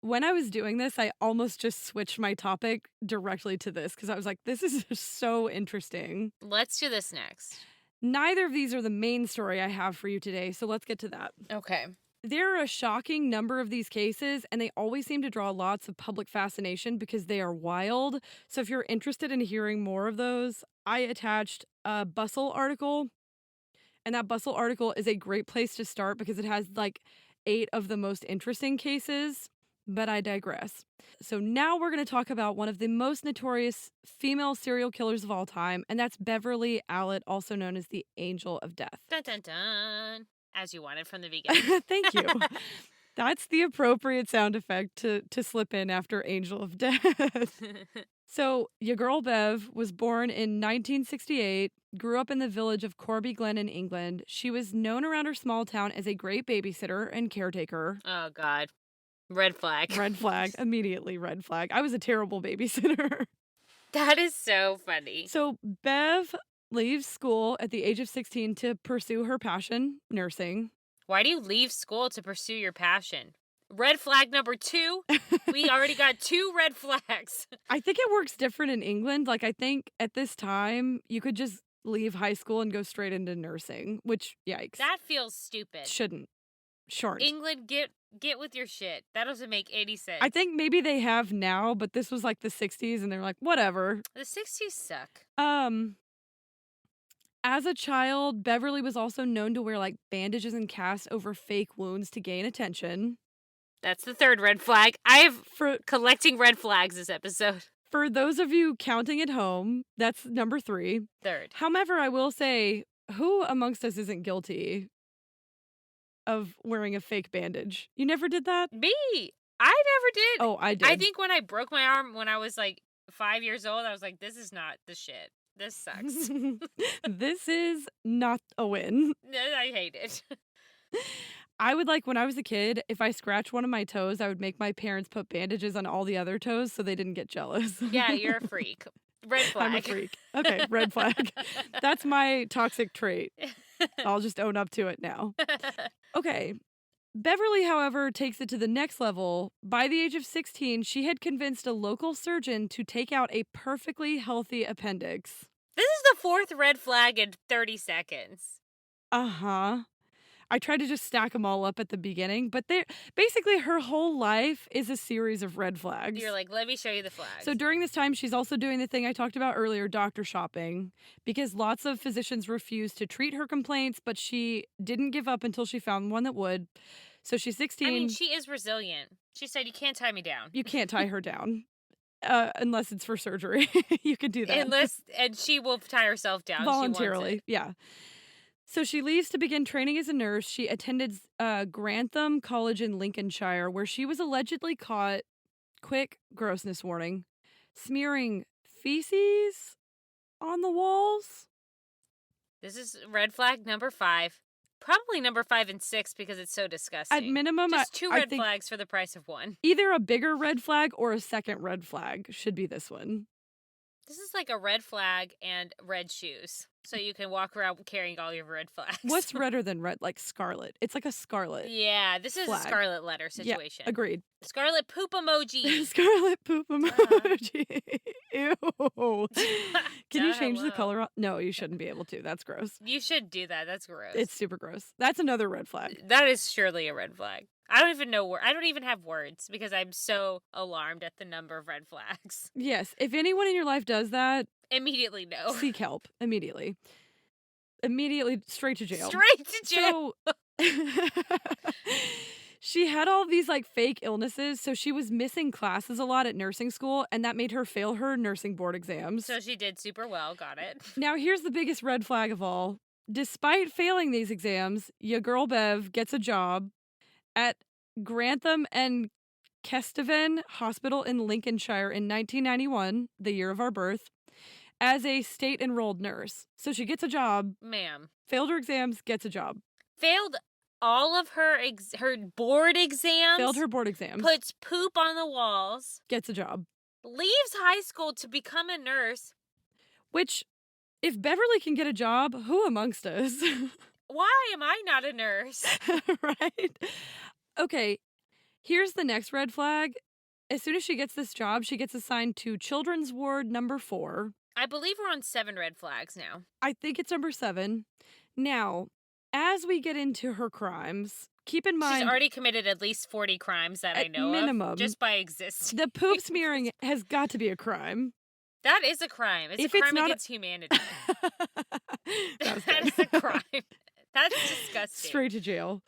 Speaker 2: When I was doing this, I almost just switched my topic directly to this because I was like, this is so interesting.
Speaker 3: Let's do this next.
Speaker 2: Neither of these are the main story I have for you today, so let's get to that.
Speaker 3: Okay.
Speaker 2: There are a shocking number of these cases, and they always seem to draw lots of public fascination because they are wild. So if you're interested in hearing more of those, I attached a Bustle article, and that Bustle article is a great place to start because it has like 8 of the most interesting cases, but I digress. So now we're going to talk about one of the most notorious female serial killers of all time, and that's Beverly Allitt, also known as the Angel of Death.
Speaker 3: Dun dun dun. As you wanted from the beginning.
Speaker 2: Thank you. That's the appropriate sound effect to slip in after Angel of Death. So, your girl Bev was born in 1968, grew up in the village of Corby Glen in England. She was known around her small town as a great babysitter and caretaker.
Speaker 3: Oh, God. Red flag.
Speaker 2: Red flag. Immediately red flag. I was a terrible babysitter.
Speaker 3: That is so funny.
Speaker 2: So, Bev leaves school at the age of 16 to pursue her passion, nursing.
Speaker 3: Why do you leave school to pursue your passion? Red flag number 2. We already got 2 red flags.
Speaker 2: I think it works different in England. Like, I think at this time, you could just leave high school and go straight into nursing, which, yikes.
Speaker 3: That feels stupid.
Speaker 2: Shouldn't. Short.
Speaker 3: England, get with your shit. That doesn't make any sense.
Speaker 2: I think maybe they have now, but this was like the 60s, and they're like, whatever.
Speaker 3: The 60s suck.
Speaker 2: As a child, Beverly was also known to wear like bandages and casts over fake wounds to gain attention.
Speaker 3: That's the third red flag. I have
Speaker 2: For
Speaker 3: collecting red flags this episode.
Speaker 2: For those of you counting at home, that's number 3.
Speaker 3: Third.
Speaker 2: However, I will say, who amongst us isn't guilty of wearing a fake bandage? You never did that?
Speaker 3: Me. I never did.
Speaker 2: Oh, I did.
Speaker 3: I think when I broke my arm when I was like 5 years old, I was like, this is not the shit. This sucks.
Speaker 2: This is not a win.
Speaker 3: I hate it.
Speaker 2: I would like, when I was a kid, if I scratched one of my toes, I would make my parents put bandages on all the other toes so they didn't get jealous.
Speaker 3: Yeah, you're a freak. Red flag.
Speaker 2: I'm a freak. Okay, red flag. That's my toxic trait. I'll just own up to it now. Okay. Beverly, however, takes it to the next level. By the age of 16, she had convinced a local surgeon to take out a perfectly healthy appendix.
Speaker 3: This is the 4th red flag in 30 seconds.
Speaker 2: Uh-huh. I tried to just stack them all up at the beginning, but basically her whole life is a series of red flags.
Speaker 3: You're like, let me show you the flags.
Speaker 2: So during this time, she's also doing the thing I talked about earlier, doctor shopping, because lots of physicians refused to treat her complaints, but she didn't give up until she found one that would. So she's 16.
Speaker 3: I mean, she is resilient. She said, you can't tie me down.
Speaker 2: You can't tie her down. Unless it's for surgery. You could do that.
Speaker 3: And she will tie herself down.
Speaker 2: Voluntarily,
Speaker 3: She wants
Speaker 2: yeah. So she leaves to begin training as a nurse. She attended Grantham College in Lincolnshire, where she was allegedly caught, quick grossness warning, smearing feces on the walls.
Speaker 3: This is red flag number 5. Probably number 5 and 6 because it's so disgusting.
Speaker 2: At minimum,
Speaker 3: just 2 red
Speaker 2: think
Speaker 3: flags for the price of 1.
Speaker 2: Either a bigger red flag or a second red flag should be this one.
Speaker 3: This is like a red flag and red shoes. So you can walk around carrying all your red flags.
Speaker 2: What's redder than red? Like scarlet. It's like a scarlet.
Speaker 3: Yeah, this is
Speaker 2: flag.
Speaker 3: a scarlet letter situation.
Speaker 2: Yeah, agreed.
Speaker 3: Scarlet poop emoji.
Speaker 2: Scarlet poop emoji. Ew. Can you change the color? No, you shouldn't be able to. That's gross.
Speaker 3: You should do that. That's gross.
Speaker 2: It's super gross. That's another red flag.
Speaker 3: That is surely a red flag. I don't even know I don't even have words because I'm so alarmed at the number of red flags.
Speaker 2: Yes. If anyone in your life does that,
Speaker 3: immediately no.
Speaker 2: Seek help. Immediately. Immediately straight to jail.
Speaker 3: Straight to jail.
Speaker 2: So she had all these like fake illnesses, so she was missing classes a lot at nursing school, and that made her fail her nursing board exams.
Speaker 3: So she did super well, got it.
Speaker 2: Now here's the biggest red flag of all. Despite failing these exams, your girl Bev gets a job at Grantham and Kesteven Hospital in Lincolnshire in 1991, the year of our birth, as a state-enrolled nurse. So she gets a job.
Speaker 3: Ma'am.
Speaker 2: Failed her exams, gets a job.
Speaker 3: Failed all of her board exams.
Speaker 2: Failed her board exams.
Speaker 3: Puts poop on the walls.
Speaker 2: Gets a job.
Speaker 3: Leaves high school to become a nurse.
Speaker 2: Which, if Beverly can get a job, who amongst us?
Speaker 3: Why am I not a nurse?
Speaker 2: Right? Okay, here's the next red flag. As soon as she gets this job, she gets assigned to Children's Ward number 4.
Speaker 3: I believe we're on 7 red flags now.
Speaker 2: I think it's number 7. Now, as we get into her crimes, keep in mind...
Speaker 3: She's already committed at least 40 crimes that I know
Speaker 2: minimum,
Speaker 3: of, just by existing.
Speaker 2: The poop smearing has got to be a crime.
Speaker 3: That is a crime. It's a crime against humanity. That is a crime. That's disgusting.
Speaker 2: Straight to jail.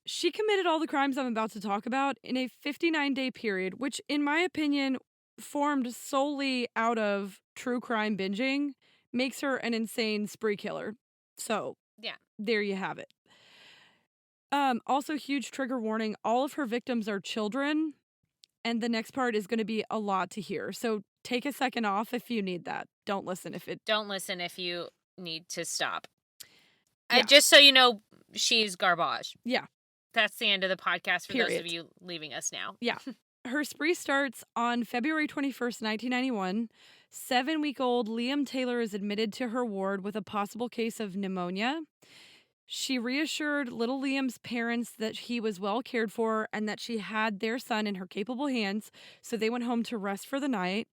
Speaker 2: She committed all the crimes I'm about to talk about in a 59-day period, which, in my opinion, formed solely out of true crime binging, makes her an insane spree killer. So,
Speaker 3: yeah,
Speaker 2: there you have it. Also, huge trigger warning, all of her victims are children, and the next part is going to be a lot to hear. So, take a second off if you need that. Don't listen if you need to stop. Yeah.
Speaker 3: Just so you know, she's garbage.
Speaker 2: Yeah.
Speaker 3: That's the end of the podcast for
Speaker 2: Period.
Speaker 3: those of you leaving us now.
Speaker 2: Yeah. Her spree starts on February 21st, 1991. 7-week-old Liam Taylor is admitted to her ward with a possible case of pneumonia. She reassured little Liam's parents that he was well cared for and that she had their son in her capable hands, so they went home to rest for the night.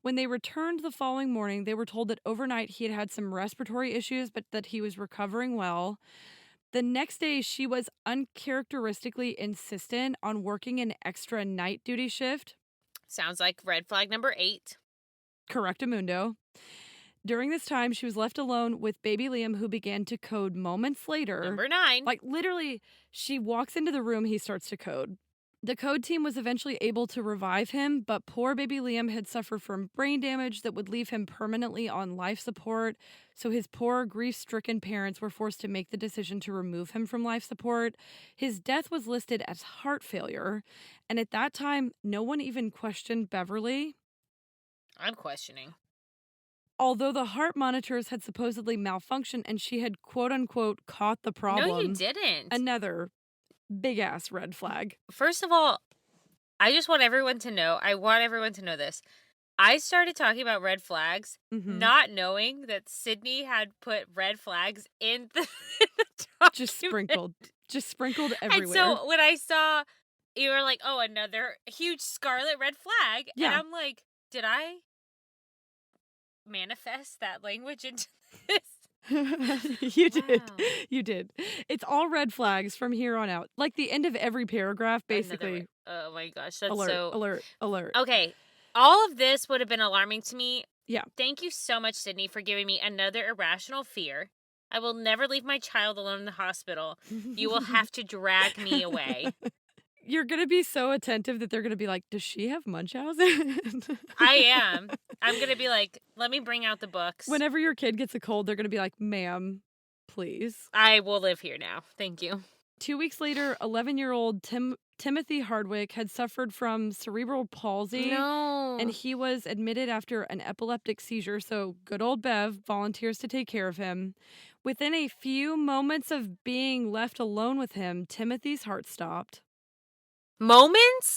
Speaker 2: When they returned the following morning, they were told that overnight he had had some respiratory issues, but that he was recovering well. The next day, she was uncharacteristically insistent on working an extra night duty shift.
Speaker 3: Sounds like red flag number 8.
Speaker 2: Correctamundo. During this time, she was left alone with baby Liam, who began to code moments later.
Speaker 3: Number 9.
Speaker 2: Like, literally, she walks into the room, he starts to code. The code team was eventually able to revive him, but poor baby Liam had suffered from brain damage that would leave him permanently on life support. So his poor, grief-stricken parents were forced to make the decision to remove him from life support. His death was listed as heart failure, and at that time, no one even questioned Beverly.
Speaker 3: I'm questioning.
Speaker 2: Although the heart monitors had supposedly malfunctioned and she had quote-unquote caught the problem.
Speaker 3: No, you didn't.
Speaker 2: Another big-ass red flag.
Speaker 3: First of all, I just want everyone to know, this. I started talking about red flags, not knowing that Sydney had put red flags in the document.
Speaker 2: Just sprinkled everywhere.
Speaker 3: And so when I saw, you were like, oh, another huge scarlet red flag.
Speaker 2: Yeah.
Speaker 3: And I'm like, did I manifest that language into this?
Speaker 2: You did.
Speaker 3: Wow.
Speaker 2: You did. It's all red flags from here on out. Like the end of every paragraph, basically.
Speaker 3: Oh my gosh, that's
Speaker 2: alert.
Speaker 3: Okay, all of this would have been alarming to me.
Speaker 2: Yeah.
Speaker 3: Thank you so much, Sydney, for giving me another irrational fear. I will never leave my child alone in the hospital. You will have to drag me away.
Speaker 2: You're going to be so attentive that they're going to be like, does she have Munchausen?
Speaker 3: I am. I'm going to be like, let me bring out the books.
Speaker 2: Whenever your kid gets a cold, they're going to be like, ma'am, please.
Speaker 3: I will live here now. Thank you.
Speaker 2: 2 weeks later, 11-year-old Timothy Hardwick had suffered from cerebral palsy.
Speaker 3: No.
Speaker 2: And he was admitted after an epileptic seizure. So good old Bev volunteers to take care of him. Within a few moments of being left alone with him, Timothy's heart stopped.
Speaker 3: Moments?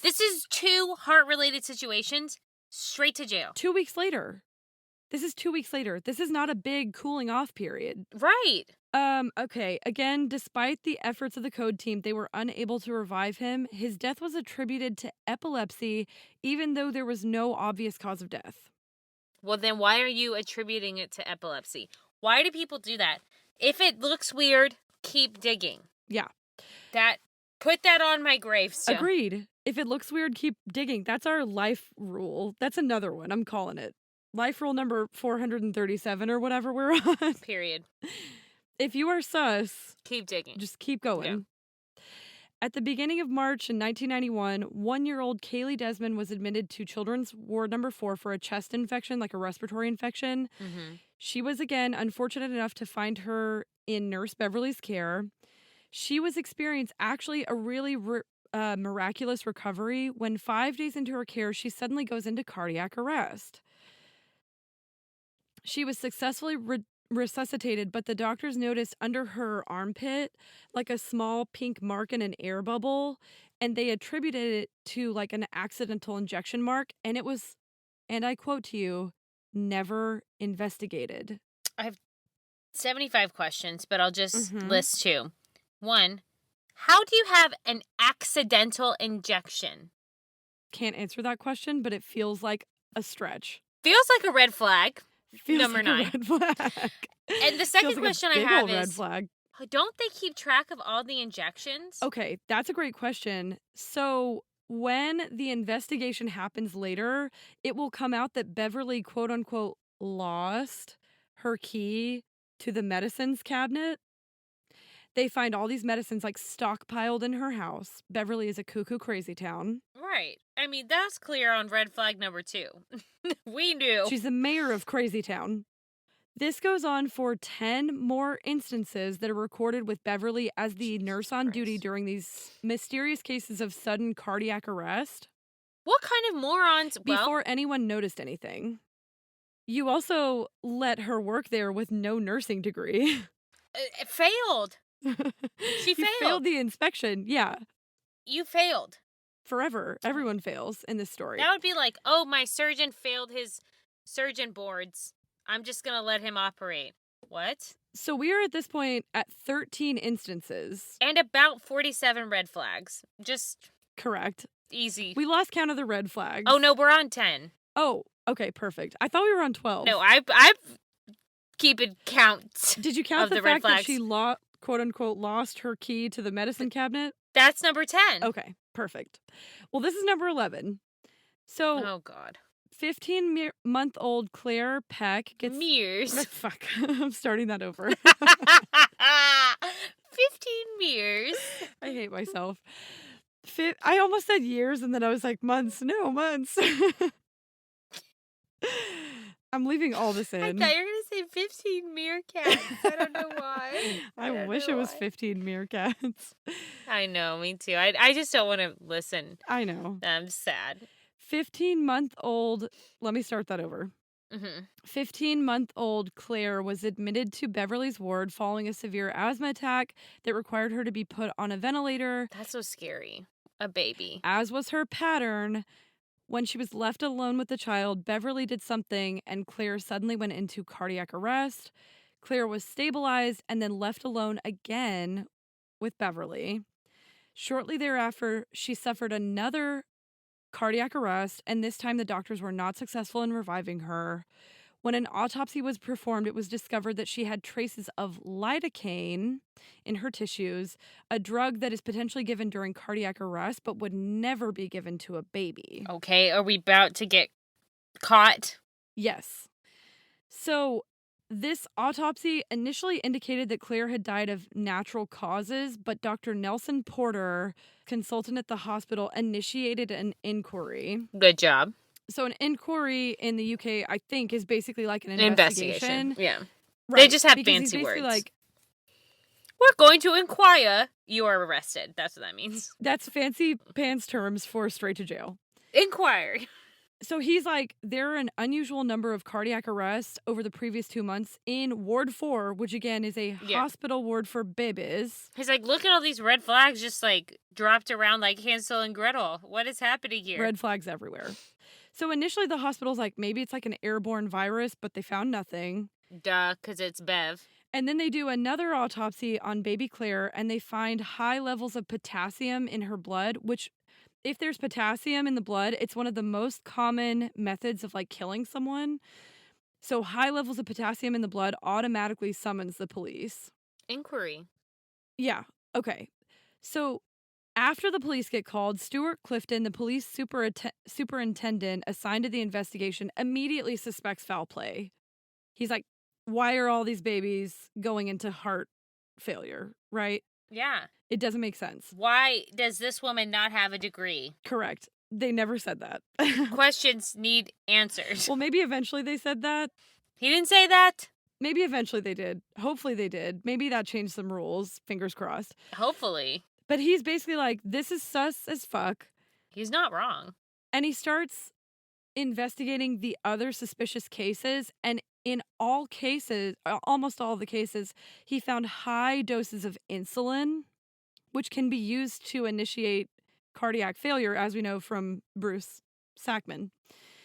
Speaker 2: This
Speaker 3: is 2 heart-related situations. Straight to jail.
Speaker 2: 2 weeks later. This is 2 weeks later. This is not a big cooling off period.
Speaker 3: Right.
Speaker 2: Okay. Again, despite the efforts of the code team, they were unable to revive him. His death was attributed to epilepsy, even though there was no obvious cause of death.
Speaker 3: Well, then why are you attributing it to epilepsy? Why do people do that? If it looks weird, keep digging.
Speaker 2: Yeah.
Speaker 3: Put that on my gravestone.
Speaker 2: Agreed. If it looks weird, keep digging. That's our life rule. That's another one. I'm calling it. Life rule number 437 or whatever we're on.
Speaker 3: Period.
Speaker 2: If you are sus,
Speaker 3: keep digging.
Speaker 2: Just keep going. Yeah. At the beginning of March in 1991, 1-year-old Kaylee Desmond was admitted to Children's Ward number 4 for a chest infection, like a respiratory infection. She was, again, unfortunate enough to find her in Nurse Beverly's care. She was experiencing actually a really miraculous recovery when 5 days into her care, she suddenly goes into cardiac arrest. She was successfully resuscitated, but the doctors noticed under her armpit like a small pink mark in an air bubble, and they attributed it to like an accidental injection mark, and it was, and I quote to you, never investigated.
Speaker 3: I have 75 questions, but I'll just list 2. 1, how do you have an accidental injection?
Speaker 2: Can't answer that question, but it feels like a stretch.
Speaker 3: Feels like a red flag.
Speaker 2: Feels
Speaker 3: number
Speaker 2: like
Speaker 3: 9.
Speaker 2: A red flag.
Speaker 3: And the second
Speaker 2: feels like
Speaker 3: question
Speaker 2: a big
Speaker 3: I have
Speaker 2: old
Speaker 3: is,
Speaker 2: red flag.
Speaker 3: Don't they keep track of all the injections?
Speaker 2: Okay, that's a great question. So when the investigation happens later, it will come out that Beverly, quote unquote, lost her key to the medicines cabinet. They find all these medicines like stockpiled in her house. Beverly is a cuckoo crazy town.
Speaker 3: Right. I mean, that's clear on red flag number 2. We knew.
Speaker 2: She's the mayor of Crazy Town. This goes on for 10 more instances that are recorded with Beverly as the nurse on duty during these mysterious cases of sudden cardiac arrest.
Speaker 3: What kind of morons?
Speaker 2: Before anyone noticed anything. You also let her work there with no nursing degree.
Speaker 3: It failed. She failed.
Speaker 2: You failed the inspection. Yeah.
Speaker 3: You failed.
Speaker 2: Forever. Everyone fails in this story.
Speaker 3: That would be like, oh, my surgeon failed his surgeon boards. I'm just going to let him operate. What?
Speaker 2: So we are at this point at 13 instances.
Speaker 3: And about 47 red flags. Just
Speaker 2: correct.
Speaker 3: Easy.
Speaker 2: We lost count of the red flags.
Speaker 3: Oh, no, we're on 10.
Speaker 2: Oh, okay, perfect. I thought we were on 12.
Speaker 3: No, I've keeping count.
Speaker 2: Did you count
Speaker 3: of
Speaker 2: the
Speaker 3: red
Speaker 2: fact
Speaker 3: flags?
Speaker 2: That she quote unquote lost her key to the medicine cabinet?
Speaker 3: That's number 10.
Speaker 2: Okay, perfect. Well, this is number 11. So
Speaker 3: oh God.
Speaker 2: 15-month-old Claire Peck gets...
Speaker 3: Mears.
Speaker 2: Fuck. I'm starting that over.
Speaker 3: 15 Mears.
Speaker 2: I hate myself. I almost said years, and then I was like, months. No, months. I'm leaving all this in.
Speaker 3: I thought you were going to say 15 meerkats. I don't know why.
Speaker 2: I wish it was 15 meerkats.
Speaker 3: I know, me too. I just don't want to listen.
Speaker 2: I know.
Speaker 3: I'm sad.
Speaker 2: 15-month-old... Let me start that over.
Speaker 3: Mm-hmm.
Speaker 2: 15-month-old Claire was admitted to Beverly's ward following a severe asthma attack that required her to be put on a ventilator.
Speaker 3: That's so scary. A baby.
Speaker 2: As was her pattern, when she was left alone with the child, Beverly did something and Claire suddenly went into cardiac arrest. Claire was stabilized and then left alone again with Beverly. Shortly thereafter, she suffered another cardiac arrest, and this time the doctors were not successful in reviving her. When an autopsy was performed, it was discovered that she had traces of lidocaine in her tissues, a drug that is potentially given during cardiac arrest but would never be given to a baby.
Speaker 3: Okay, are we about to get caught?
Speaker 2: Yes. So this autopsy initially indicated that Claire had died of natural causes, but Dr. Nelson Porter, consultant at the hospital, initiated an inquiry.
Speaker 3: Good job.
Speaker 2: So an inquiry in the UK, I think, is basically like an investigation.
Speaker 3: Yeah.
Speaker 2: Right,
Speaker 3: They just have
Speaker 2: because
Speaker 3: fancy
Speaker 2: he's basically
Speaker 3: words.
Speaker 2: like,
Speaker 3: we're going to inquire. You are arrested. That's what that means.
Speaker 2: that's fancy pants terms for straight to jail.
Speaker 3: Inquire.
Speaker 2: So he's like, there are an unusual number of cardiac arrests over the previous 2 months in Ward 4, which again is a hospital ward for babies.
Speaker 3: He's like, look at all these red flags just like dropped around like Hansel and Gretel. What is happening here?
Speaker 2: Red flags everywhere. So initially the hospital's like, maybe it's like an airborne virus, but they found nothing.
Speaker 3: Duh, because it's Bev.
Speaker 2: And then they do another autopsy on baby Claire, and they find high levels of potassium in her blood, which, if there's potassium in the blood, it's one of the most common methods of like killing someone. So high levels of potassium in the blood automatically summons the police.
Speaker 3: Inquiry.
Speaker 2: Yeah. Okay. So after the police get called, Stuart Clifton, the police superintendent assigned to the investigation, immediately suspects foul play. He's like, why are all these babies going into heart failure, right?
Speaker 3: Yeah.
Speaker 2: It doesn't make sense.
Speaker 3: Why does this woman not have a degree?
Speaker 2: Correct. They never said that.
Speaker 3: Questions need answers.
Speaker 2: Well, maybe eventually they said that.
Speaker 3: He didn't say that?
Speaker 2: Maybe eventually they did. Hopefully they did. Maybe that changed some rules. Fingers crossed.
Speaker 3: Hopefully.
Speaker 2: But he's basically like, this is sus as fuck.
Speaker 3: He's not wrong.
Speaker 2: And he starts investigating the other suspicious cases. And in all cases, almost all of the cases, he found high doses of insulin, which can be used to initiate cardiac failure, as we know from Bruce Sackman.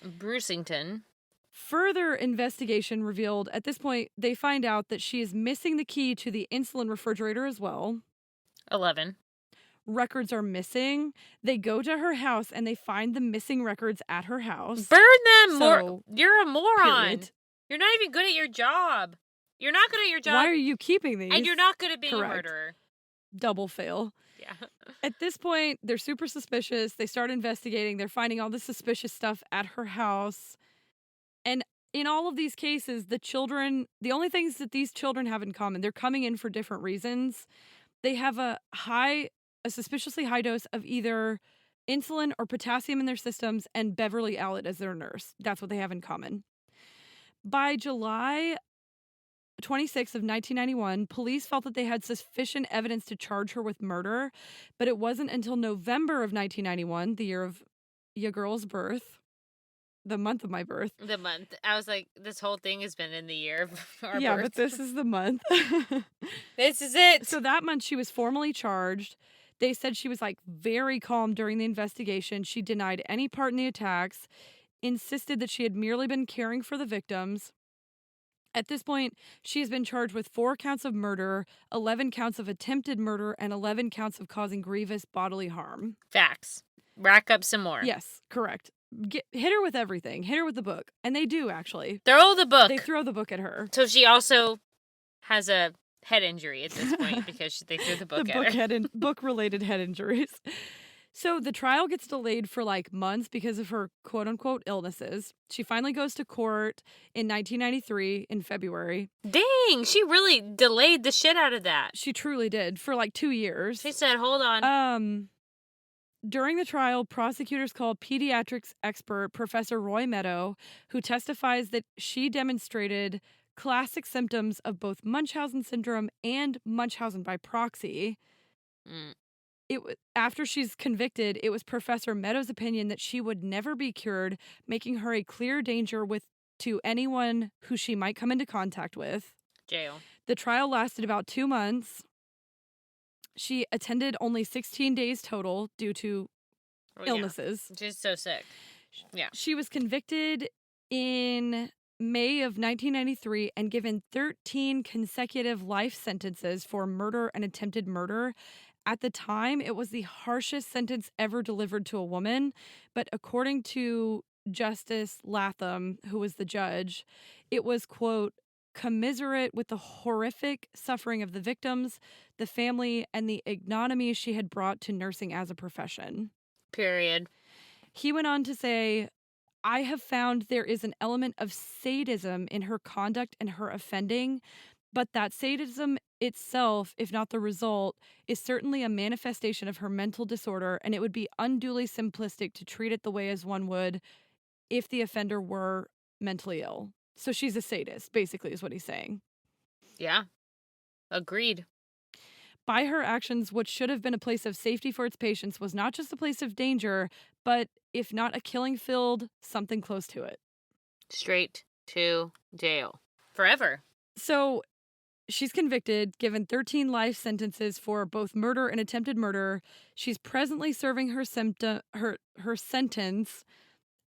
Speaker 3: Brucington.
Speaker 2: Further investigation revealed, at this point, they find out that she is missing the key to the insulin refrigerator as well.
Speaker 3: 11.
Speaker 2: Records are missing. They go to her house and they find the missing records at her house.
Speaker 3: Burn them!
Speaker 2: So,
Speaker 3: you're a moron.
Speaker 2: period.
Speaker 3: You're not even good at your job. You're not good at your job.
Speaker 2: Why are you keeping these?
Speaker 3: And you're not good at being
Speaker 2: Correct.
Speaker 3: a murderer.
Speaker 2: Double fail.
Speaker 3: Yeah.
Speaker 2: At this point, they're super suspicious. They start investigating. They're finding all this suspicious stuff at her house. And in all of these cases, the only things that these children have in common, they're coming in for different reasons. They have a suspiciously high dose of either insulin or potassium in their systems and Beverly Allitt as their nurse. That's what they have in common. By July 26th of 1991, police felt that they had sufficient evidence to charge her with murder, but it wasn't until November of 1991, the year of your girl's birth, the month of my birth.
Speaker 3: The month. I was like, this whole thing has been in the year of our
Speaker 2: Yeah,
Speaker 3: birth.
Speaker 2: but this is the month.
Speaker 3: This is it.
Speaker 2: So that month she was formally charged. They said she was like very calm during the investigation. She denied any part in the attacks, insisted that she had merely been caring for the victims. At this point, she has been charged with 4 counts of murder, 11 counts of attempted murder, and 11 counts of causing grievous bodily harm.
Speaker 3: Facts. Rack up some more.
Speaker 2: Yes, correct. Hit her with everything. Hit her with the book. And they do, actually.
Speaker 3: Throw the book.
Speaker 2: They throw the book at her.
Speaker 3: So she also has a head injury at this point because they threw the book at her.
Speaker 2: Book-related head injuries. So the trial gets delayed for like months because of her quote unquote illnesses. She finally goes to court in 1993 in February.
Speaker 3: Dang, she really delayed the shit out of that.
Speaker 2: She truly did for like 2 years.
Speaker 3: She said, hold on.
Speaker 2: During the trial, prosecutors called pediatrics expert Professor Roy Meadow, who testifies that she demonstrated classic symptoms of both Munchausen syndrome and Munchausen by proxy. After she's convicted, it was Professor Meadows' opinion that she would never be cured, making her a clear danger to anyone who she might come into contact with.
Speaker 3: Jail.
Speaker 2: The trial lasted about 2 months. She attended only 16 days total due to illnesses.
Speaker 3: Yeah. She's so sick. Yeah.
Speaker 2: She was convicted in May of 1993 and given 13 consecutive life sentences for murder and attempted murder. At the time, it was the harshest sentence ever delivered to a woman, but according to Justice Latham, who was the judge, it was, quote, commiserate with the horrific suffering of the victims, the family, and the ignominy she had brought to nursing as a profession.
Speaker 3: Period.
Speaker 2: He went on to say, I have found there is an element of sadism in her conduct and her offending, but that sadism itself, if not the result, is certainly a manifestation of her mental disorder, and it would be unduly simplistic to treat it the way as one would if the offender were mentally ill. So she's a sadist, basically, is what he's saying.
Speaker 3: Yeah. Agreed.
Speaker 2: By her actions, what should have been a place of safety for its patients was not just a place of danger, but if not a killing field, something close to it.
Speaker 3: Straight to jail. Forever.
Speaker 2: So she's convicted, given 13 life sentences for both murder and attempted murder. She's presently serving her sentence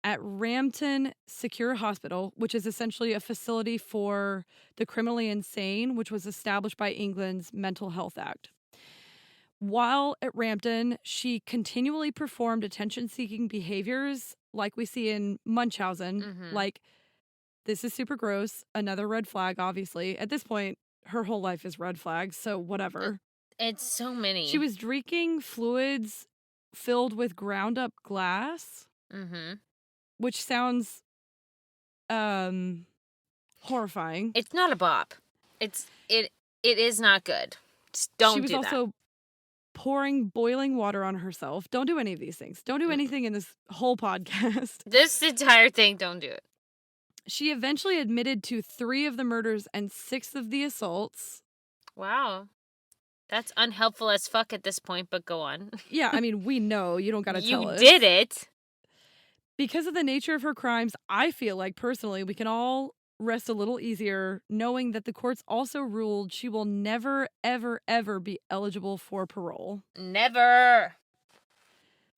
Speaker 2: at Rampton Secure Hospital, which is essentially a facility for the criminally insane, which was established by England's Mental Health Act. While at Rampton, she continually performed attention-seeking behaviors like we see in Munchausen. Like, this is super gross, another red flag, obviously. At this point, her whole life is red flags, so whatever.
Speaker 3: It's so many.
Speaker 2: She was drinking fluids filled with ground-up glass. Which sounds horrifying.
Speaker 3: It's not a bop. It is not good. Just don't do that.
Speaker 2: She was also pouring boiling water on herself. Don't do any of these things. Don't do anything in this whole podcast.
Speaker 3: This entire thing, don't do it.
Speaker 2: She eventually admitted to 3 of the murders and 6 of the assaults.
Speaker 3: Wow. That's unhelpful as fuck at this point, but go on.
Speaker 2: Yeah, I mean, we know. You don't gotta tell us.
Speaker 3: You did it.
Speaker 2: Because of the nature of her crimes, I feel like, personally, we can all rest a little easier knowing that the courts also ruled she will never, ever, ever be eligible for parole.
Speaker 3: Never.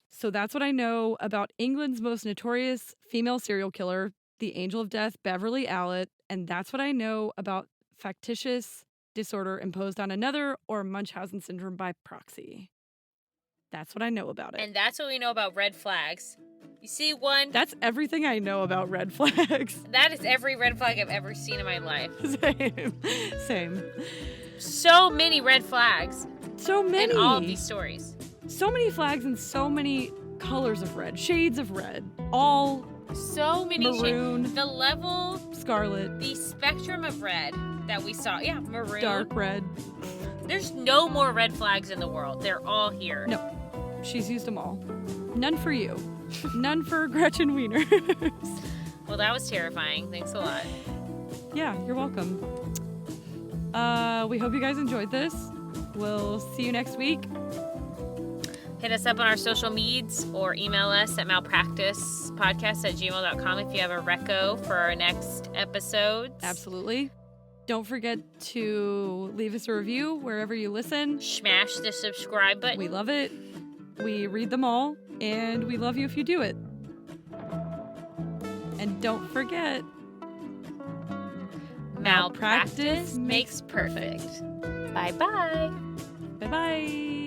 Speaker 2: So that's what I know about England's most notorious female serial killer, the Angel of Death, Beverly Allitt, and that's what I know about factitious disorder imposed on another or Munchausen syndrome by proxy. That's what I know about it.
Speaker 3: And that's what we know about red flags. You see one?
Speaker 2: That's everything I know about red flags.
Speaker 3: That is every red flag I've ever seen in my life.
Speaker 2: Same.
Speaker 3: So many red flags.
Speaker 2: So many.
Speaker 3: In all of these stories.
Speaker 2: So many flags and so many colors of red, shades of red, all
Speaker 3: so many
Speaker 2: maroon,
Speaker 3: shades. The level,
Speaker 2: scarlet,
Speaker 3: the spectrum of red that we saw. Yeah, maroon,
Speaker 2: dark red.
Speaker 3: There's no more red flags in the world. They're all here.
Speaker 2: No, she's used them all. None for you. None for Gretchen Wiener.
Speaker 3: Well, that was terrifying. Thanks a lot.
Speaker 2: Yeah, you're welcome. We hope you guys enjoyed this. We'll see you next week.
Speaker 3: Hit us up on our social medias or email us at malpracticepodcast@gmail.com if you have a reco for our next episodes.
Speaker 2: Absolutely. Don't forget to leave us a review wherever you listen.
Speaker 3: Smash the subscribe button.
Speaker 2: We love it. We read them all, and we love you if you do it. And don't forget,
Speaker 3: malpractice makes perfect. Bye-bye.
Speaker 2: Bye-bye.